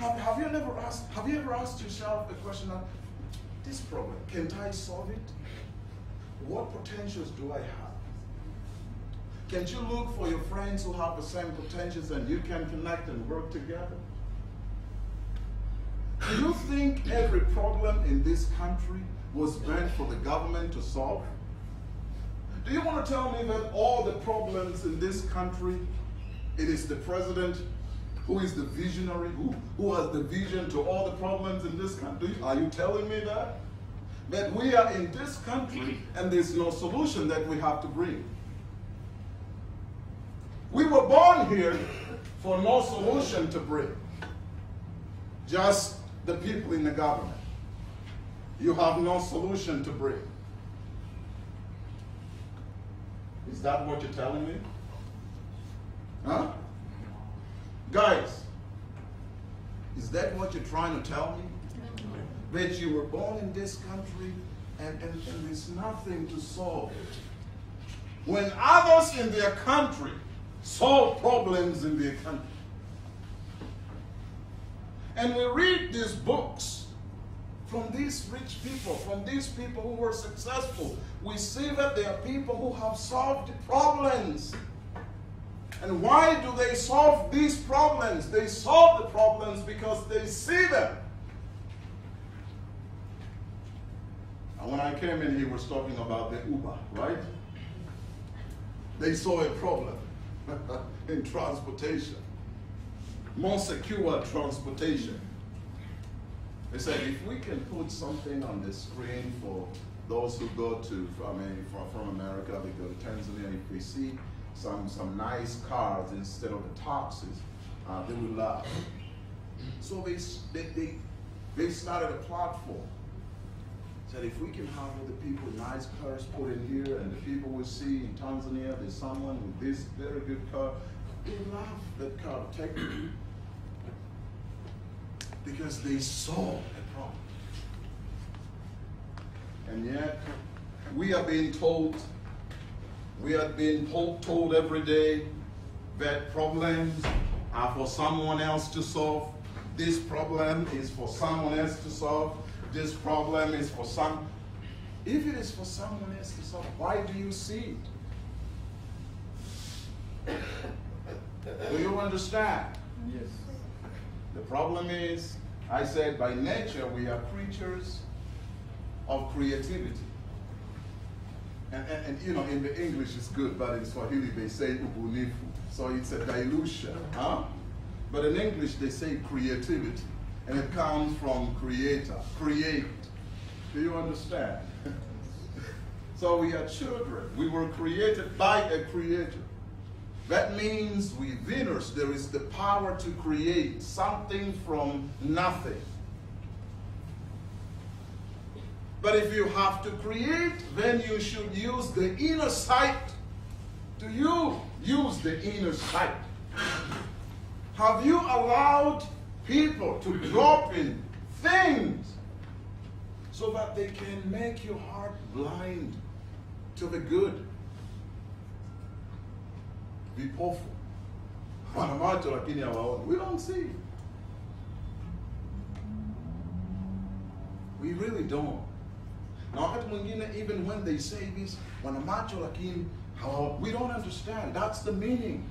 Have you ever asked yourself a question of this problem, can't I solve it? What potentials do I have? Can't you look for your friends who have the same potentials and you can connect and work together? Do you think every problem in this country was meant for the government to solve? Do you want to tell me that all the problems in this country, it is the president who is the visionary, who has the vision to all the problems in this country? Are you telling me that? That we are in this country and there's no solution that we have to bring. We were born here for no solution to bring. Just the people in the government. You have no solution to bring. Is that what you're telling me? Huh? Guys, is that what you're trying to tell me? That you were born in this country and there's nothing to solve. When others in their country solve problems in their country, and we read these books from these rich people, from these people who were successful, we see that there are people who have solved problems. And why do they solve these problems? They solve the problems because they see them. And when I came in, he was talking about the Uber, right? They saw a problem in transportation, more secure transportation. They said, if we can put something on the screen for those who go to, from America, they go to Tanzania, if they see some nice cars instead of the taxis, they will laugh. So they started a platform. Said if we can have all the people nice cars put in here, and the people we see in Tanzania, there's someone with this very good car, they laugh that car, take it. Because they saw a problem. And yet, we are being told every day that problems are for someone else to solve. This problem is for someone else to solve. This problem is for some. If it is for someone else to solve, why do you see it? Do you understand? Yes. The problem is, I said, by nature we are creatures of creativity. And you know, in the English it's good, but in Swahili they say ubunifu. So it's a dilution. Huh? But in English they say creativity. And it comes from creator, create. Do you understand? So we are children. We were created by a creator. That means within us there is the power to create something from nothing. But if you have to create, then you should use the inner sight. Do you use the inner sight? Have you allowed people to drop in things so that they can make your heart blind to the good? Vipofu. We don't see. We really don't. Now, even when they say this, we don't understand. That's the meaning.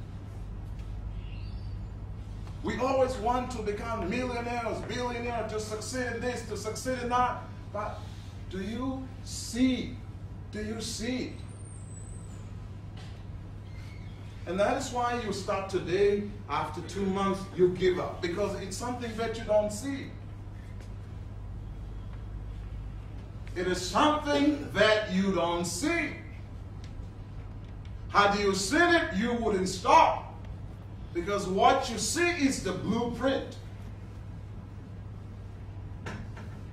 We always want to become millionaires, billionaires, to succeed in this, to succeed in that. But do you see? Do you see? And that is why you start today, after 2 months, you give up. Because it's something that you don't see. It is something that you don't see. Had you seen it, you wouldn't stop. Because what you see is the blueprint.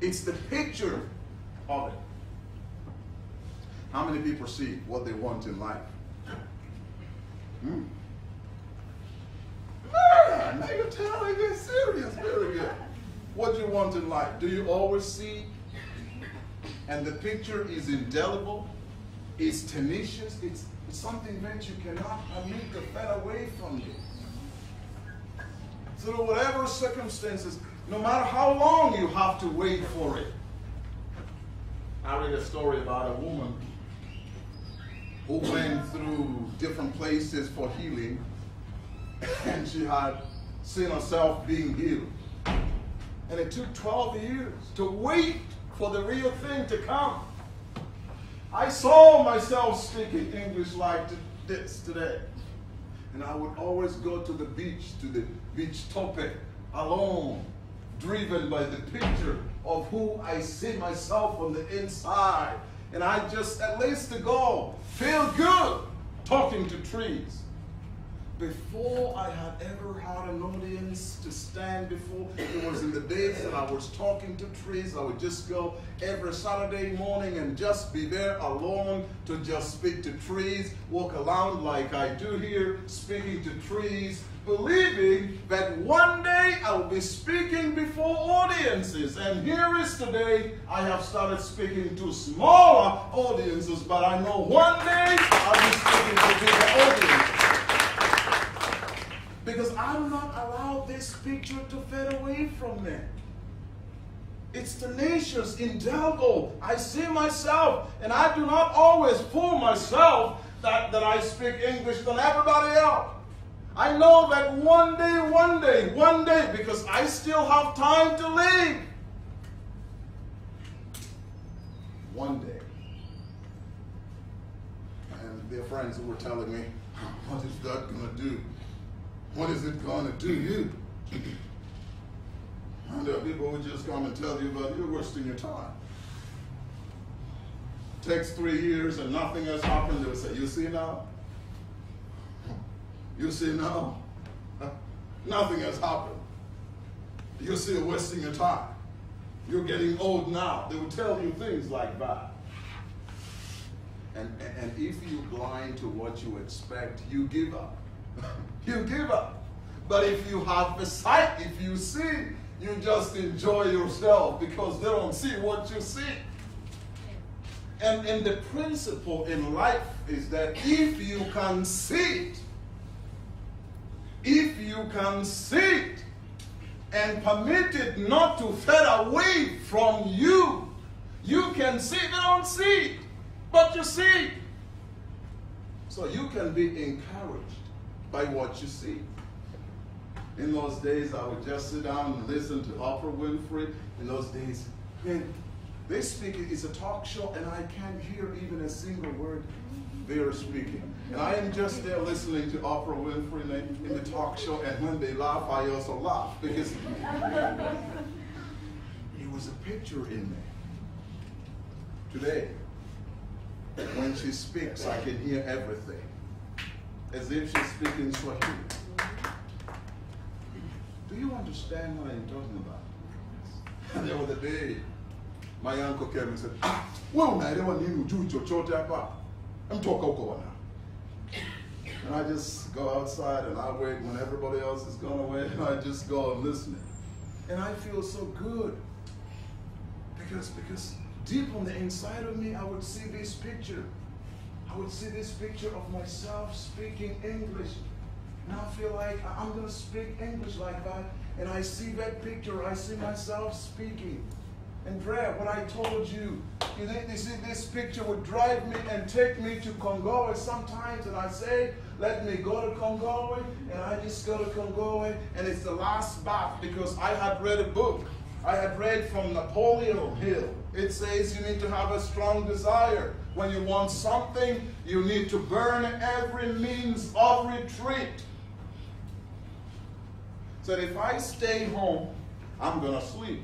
It's the picture of it. How many people see what they want in life? Man, now you're telling me serious. Very good. What do you want in life? Do you always see? And the picture is indelible. It's tenacious. It's something that you cannot make a better away from you. through whatever circumstances, no matter how long you have to wait for it. I read a story about a woman who went through different places for healing, and she had seen herself being healed. And it took 12 years to wait for the real thing to come. I saw myself speaking English like this today. And I would always go to the beach topic, alone, driven by the picture of who I see myself on the inside. And I just, at least to go, feel good talking to trees. Before I had ever had an audience to stand before, it was in the days that I was talking to trees. I would just go every Saturday morning and just be there alone to just speak to trees, walk around like I do here, speaking to trees, believing that one day I will be speaking before audiences. And here is today, I have started speaking to smaller audiences, but I know one day I'll be speaking to bigger audiences. Because I do not allow this picture to fade away from me. It's tenacious, indelible. I see myself, and I do not always fool myself that I speak English than everybody else. I know that one day, because I still have time to live. One day. And there are friends who were telling me, what is that going to do? What is it going to do you? And there are people who just come and tell you that you're wasting your time. Takes 3 years and nothing has happened. They'll say, you see now? You see now? Nothing has happened. You're still wasting your time. You're getting old now. They will tell you things like that. And if you're blind to what you expect, you give up. You give up. But if you have the sight, if you see, you just enjoy yourself because they don't see what you see. And the principle in life is that if you can see it, and permit it not to fade away from you, you can see it. They don't see it, but you see it. So you can be encouraged by what you see. In those days, I would just sit down and listen to Oprah Winfrey. In those days, man, they speak, it's a talk show, and I can't hear even a single word they are speaking. And I am just there listening to Oprah Winfrey in the talk show, and when they laugh, I also laugh, because it was a picture in me. Today, when she speaks, I can hear everything, as if she's speaking Swahili. Do you understand what I'm talking about? And there was a day, my uncle came and said, well, I don't need to do your I'm talking now. And I just go outside and I wait when everybody else has gone away, and I just go and listen. And I feel so good. Because deep on the inside of me, I would see this picture. I would see this picture of myself speaking English. And I feel like I'm going to speak English like that. And I see that picture. I see myself speaking. And Brad, what I told you, you see, this picture would drive me and take me to Congoe sometimes. And I say, let me go to Congoe. And I just go to Congoe. And it's the last bath, because I had read a book. I had read from Napoleon Hill. It says you need to have a strong desire. When you want something, you need to burn every means of retreat. So if I stay home, I'm going to sleep.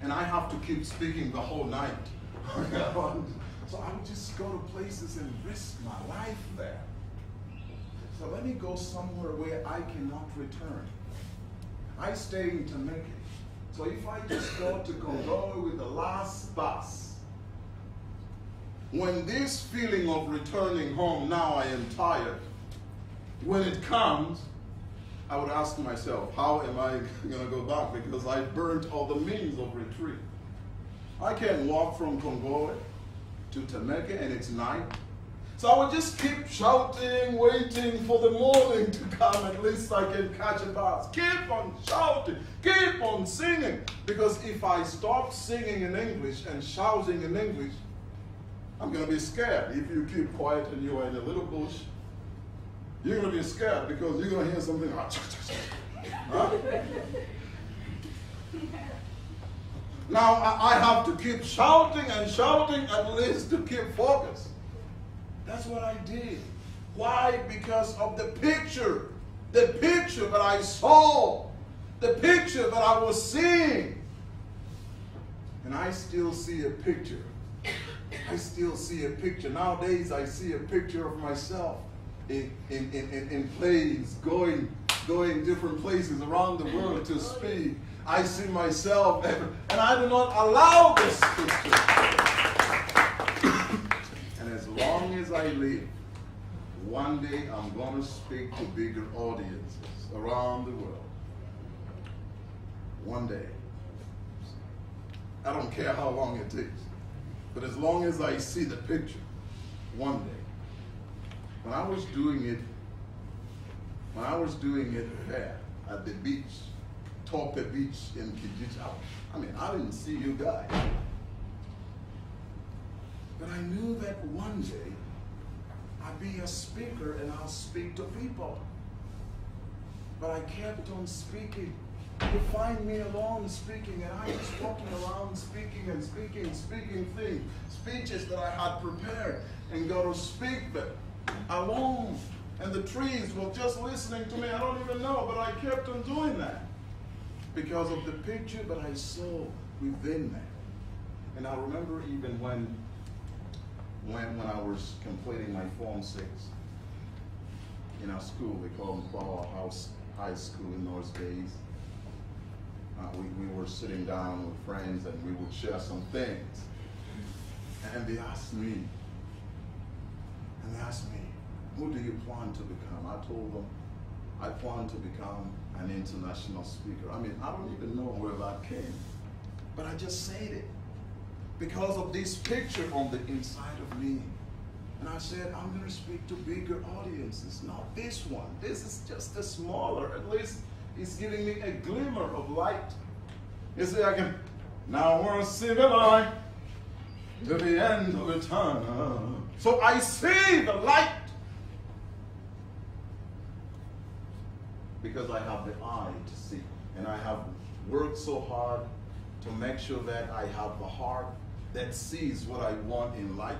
And I have to keep speaking the whole night. So I would just go to places and risk my life there. So let me go somewhere where I cannot return. I stay in Temeke. So if I just go to Congoe with the last bus, when this feeling of returning home, now I am tired, when it comes, I would ask myself, how am I going to go back? Because I burnt all the means of retreat. I can walk from Congoe to Temeke and it's night. So I would just keep shouting, waiting for the morning to come. At least I can catch a bus. Keep on shouting, keep on singing. Because if I stop singing in English and shouting in English, I'm going to be scared. If you keep quiet and you are in a little bush, you're going to be scared because you're going to hear something. Huh? Now I have to keep shouting and shouting at least to keep focus. That's what I did. Why? Because of the picture that I saw, the picture that I was seeing. And I still see a picture. I still see a picture. Nowadays I see a picture of myself in planes, going different places around the world to speak. I see myself, and I do not allow this picture. And as long as I live, one day I'm going to speak to bigger audiences around the world. One day. I don't care how long it takes. But as long as I see the picture, one day. When I was doing it there at the beach, Torpe Beach in Kijiji, I mean, I didn't see you guys. But I knew that one day I'd be a speaker and I'll speak to people. But I kept on speaking. You find me alone speaking, and I was walking around speaking things, speeches that I had prepared, and go to speak them alone. And the trees were just listening to me. I don't even know, but I kept on doing that because of the picture that I saw within that. And I remember even when I was completing my Form 6 in our school, we called them Flower House High School in those days. We were sitting down with friends and we would share some things. And they asked me, who do you plan to become? I told them, I plan to become an international speaker. I mean, I don't even know where that came, but I just said it because of this picture on the inside of me. And I said, I'm going to speak to bigger audiences, not this one. This is just a smaller, at least it's giving me a glimmer of light. You see, I can, now we're civilized to the end of eternity. So I see the light because I have the eye to see. And I have worked so hard to make sure that I have the heart that sees what I want in life.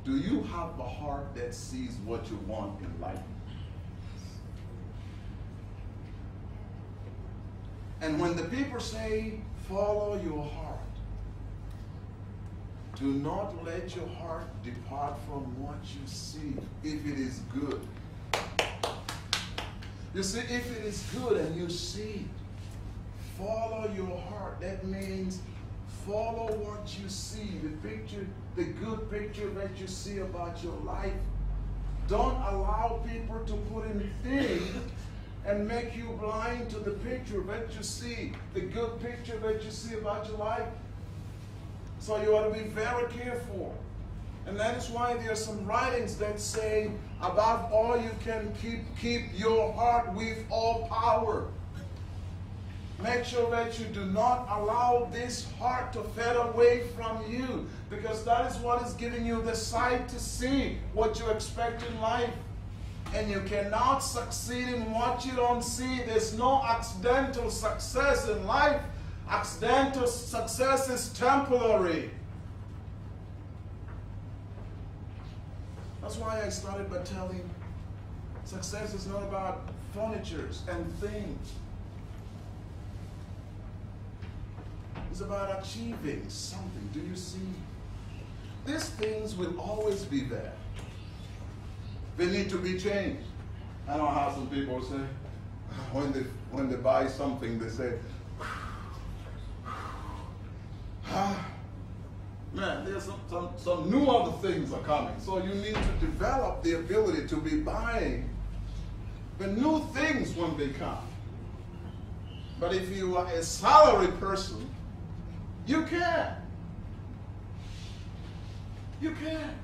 Do you have the heart that sees what you want in life? And when the people say, follow your heart, do not let your heart depart from what you see, if it is good. You see, if it is good and you see, follow your heart. That means follow what you see, the picture, the good picture that you see about your life. Don't allow people to put in things and make you blind to the picture that you see, the good picture that you see about your life. So you ought to be very careful. And that is why there are some writings that say, above all, you can keep your heart with all power. Make sure that you do not allow this heart to fade away from you, because that is what is giving you the sight to see what you expect in life. And you cannot succeed in what you don't see. There's no accidental success in life. Accidental success is temporary. That's why I started by telling success is not about furnitures and things. It's about achieving something. Do you see? These things will always be there. They need to be changed. I know how some people say, when they buy something, they say, man, there's some new other things are coming. So you need to develop the ability to be buying the new things when they come. But if you are a salary person, you can. You can.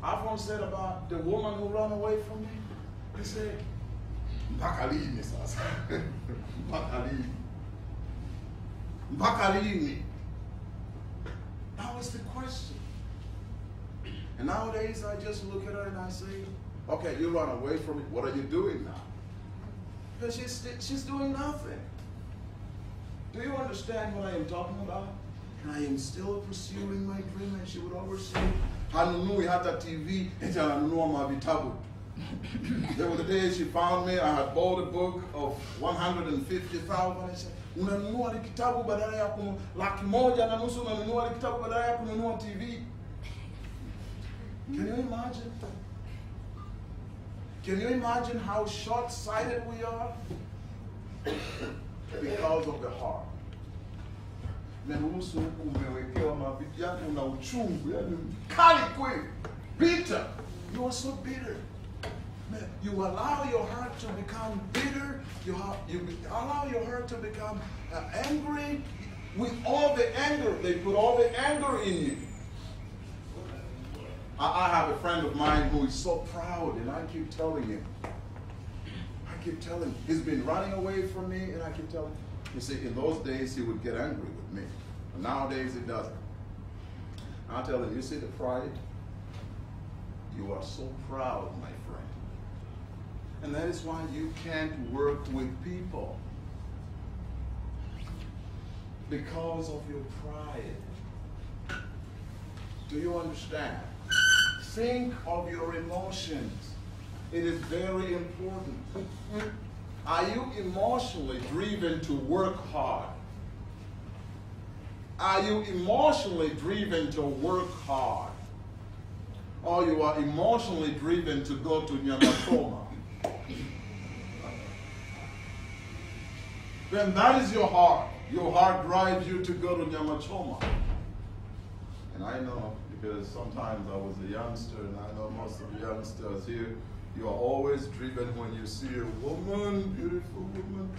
I've once said about the woman who ran away from me. He said, Mbakalini, sasa. Mbakalini. Mbakalini. That was the question. And nowadays I just look at her and I say, okay, you run away from me. What are you doing now? Because she's doing nothing. Do you understand what I am talking about? And I am still pursuing my dream. And she would always say, hanunui hata TV, eti ananunua mavitabu. There was a day she found me, I had bought a book of 150,000. I said, unanunua kitabu badala ya $1,150,000 unanunua kitabu badala ya kununua TV. Can you imagine? Can you imagine how short-sighted we are? Because of the heart. Meruhusu umewekewa mavitu yako una uchungu, yani kali kweli. Bitter. You are so bitter. You allow your heart to become bitter. You allow your heart to become angry. With all the anger, they put all the anger in you. I have a friend of mine who is so proud, and I keep telling him. He's been running away from me, and I keep telling him. You see, in those days, he would get angry with me. But nowadays, he doesn't. I tell him, you see the pride? You are so proud, my friend. And that is why you can't work with people. Because of your pride. Do you understand? Think of your emotions. It is very important. Are you emotionally driven to work hard? Are you emotionally driven to work hard? Or you are emotionally driven to go to Nyamatoma? Then that is your heart. Your heart drives you to go to Nyamachoma. And I know, because sometimes I was a youngster, and I know most of the youngsters here, you are always driven when you see a woman, beautiful woman.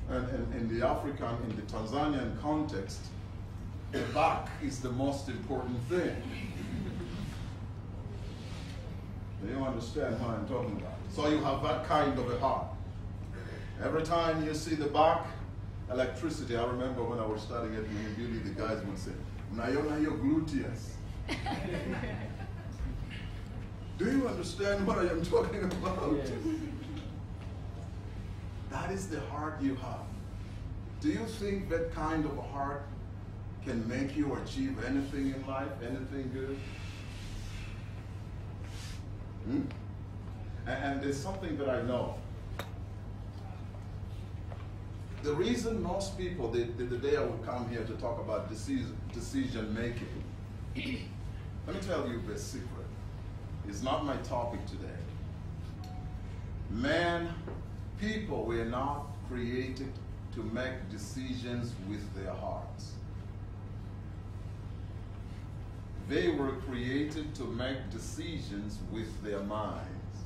And in the African, in the Tanzanian context, the back is the most important thing. Do you understand what I'm talking about? So you have that kind of a heart. Every time you see the back, electricity. I remember when I was studying at Beauty, the guys would say, "Unaiona your gluteus." Do you understand what I am talking about? Yes. That is the heart you have. Do you think that kind of a heart can make you achieve anything in life, anything good? And there's something that I know. The reason most people, the day I would come here to talk about decision making, let me tell you the secret. It's not my topic today. People were not created to make decisions with their hearts. They were created to make decisions with their minds.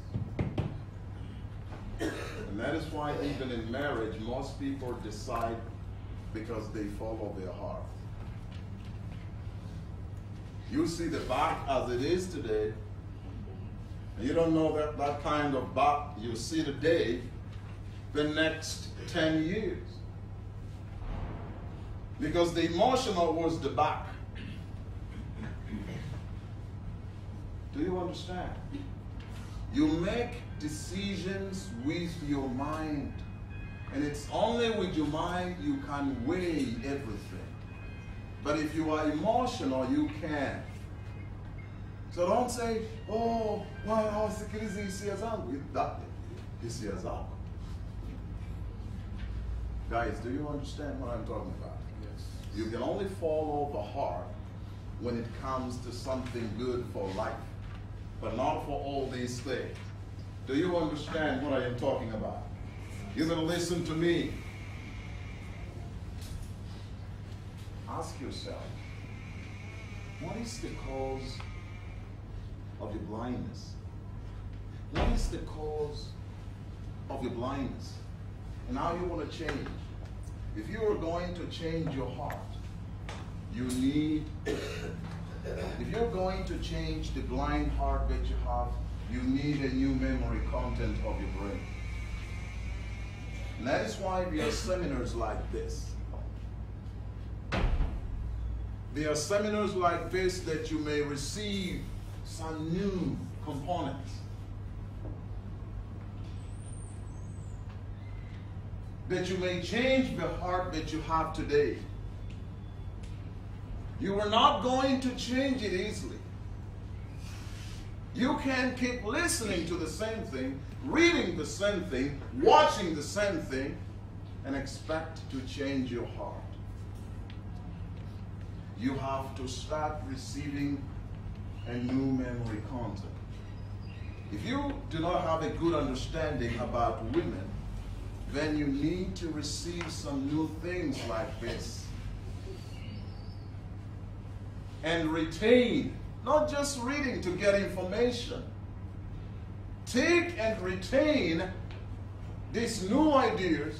And that is why even in marriage, most people decide because they follow their heart. You see the back as it is today, and you don't know that kind of back you see today the next 10 years. Because the emotional was the back. Do you understand? You make decisions with your mind. And it's only with your mind you can weigh everything. But if you are emotional, you can't. So don't say, oh, well, sikiliza hisia zangu. Hisia zako. Guys, do you understand what I'm talking about? Yes. You can only follow the heart when it comes to something good for life, but not for all these things. Do you understand what I am talking about? You're going to listen to me. Ask yourself, what is the cause of your blindness? What is the cause of your blindness? And how you want to change? If you are going to change your heart, you need If you're going to change the blind heart that you have, you need a new memory content of your brain. And that is why there are seminars like this. There are seminars like this that you may receive some new components. That you may change the heart that you have today. You are not going to change it easily. You can't keep listening to the same thing, reading the same thing, watching the same thing, and expect to change your heart. You have to start receiving a new memory content. If you do not have a good understanding about women, then you need to receive some new things like this. And retain, not just reading to get information. Take and retain these new ideas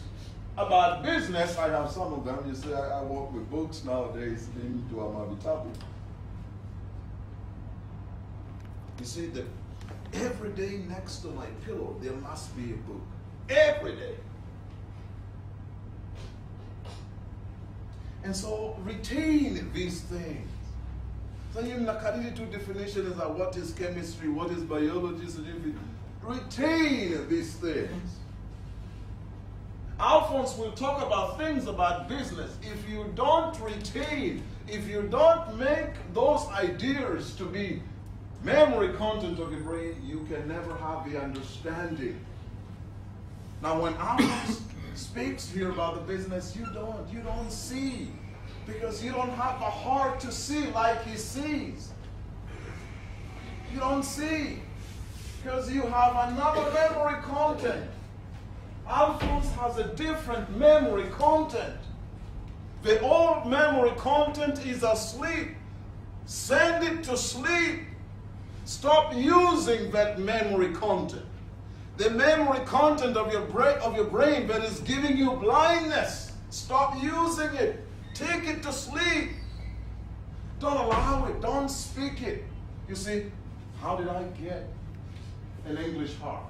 about business. I have some of them. You see, I work with books nowadays into Amabitabu. You see, that every day next to my pillow, there must be a book. Every day. And so, retain these things. So you nakadili two definitions of what is chemistry, what is biology, retain these things. Alphonse will talk about things about business. If you don't retain, if you don't make those ideas to be memory content of your brain, you can never have the understanding. Now when Alphonse speaks here about the business, you don't see. Because you don't have a heart to see like he sees. You don't see. Because you have another memory content. Alphonse has a different memory content. The old memory content is asleep. Send it to sleep. Stop using that memory content. The memory content of your brain that is giving you blindness. Stop using it. Take it to sleep. Don't allow it. Don't speak it. You see, how did I get an English heart?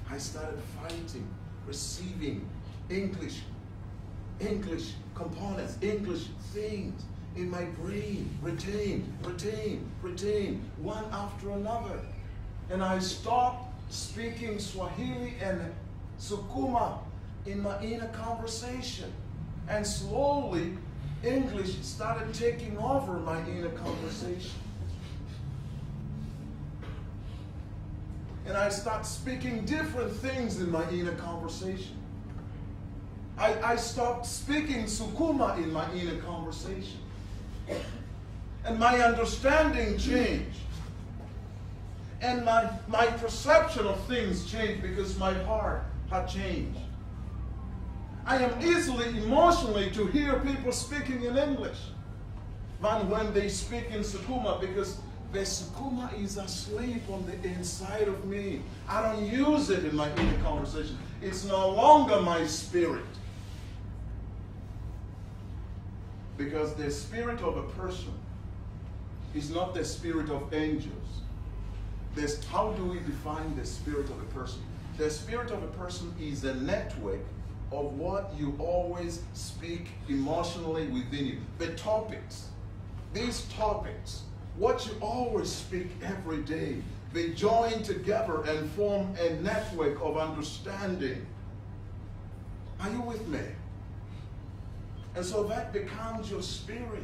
I started fighting, receiving English components, English things in my brain. Retain, one after another. And I stopped speaking Swahili and Sukuma in my inner conversation. And slowly, English started taking over my inner conversation. And I started speaking different things in my inner conversation. I stopped speaking Sukuma in my inner conversation. And my understanding changed. And my perception of things changed because my heart had changed. I am easily, emotionally to hear people speaking in English than when they speak in Sukuma, because the Sukuma is asleep on the inside of me. I don't use it in my inner conversation. It's no longer my spirit. Because the spirit of a person is not the spirit of angels. How do we define the spirit of a person? The spirit of a person is a network of what you always speak emotionally within you. The topics, these topics, what you always speak every day, they join together and form a network of understanding. Are you with me? And so that becomes your spirit.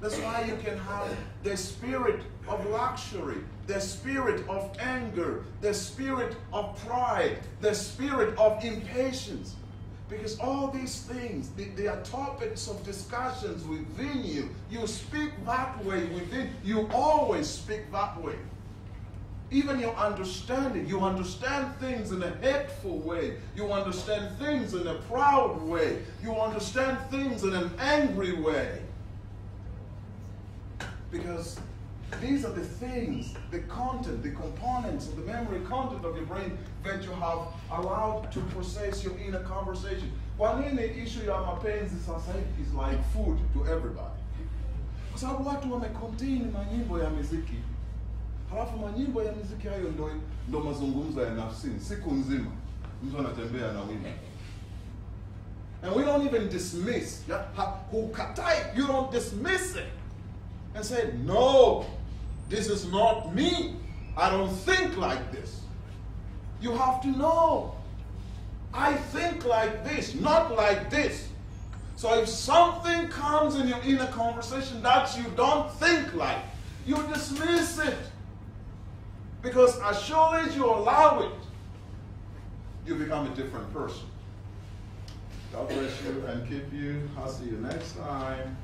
That's why you can have the spirit of luxury, the spirit of anger, the spirit of pride, the spirit of impatience. Because all these things, they are topics of discussions within you. You speak that way within. You always speak that way. Even your understanding, you understand things in a hateful way. You understand things in a proud way. You understand things in an angry way. Because these are the things, the content, the components of the memory content of your brain that you have allowed to process your inner conversation. Kwa nini issue ya mapenzi sasa hivi is like food to everybody? Kwa sababu watu wamecontain manyimbo ya muziki. Halafu manyimbo ya muziki hayo ndo mazungumzo ya nafsini. Siku nzima mtu anatembea na wimbo. And we don't even dismiss. Hukatai, you don't dismiss it. And say, no, this is not me. I don't think like this. You have to know. I think like this, not like this. So if something comes in a conversation that you don't think like, you dismiss it. Because as sure as you allow it, you become a different person. God bless you and keep you. I'll see you next time.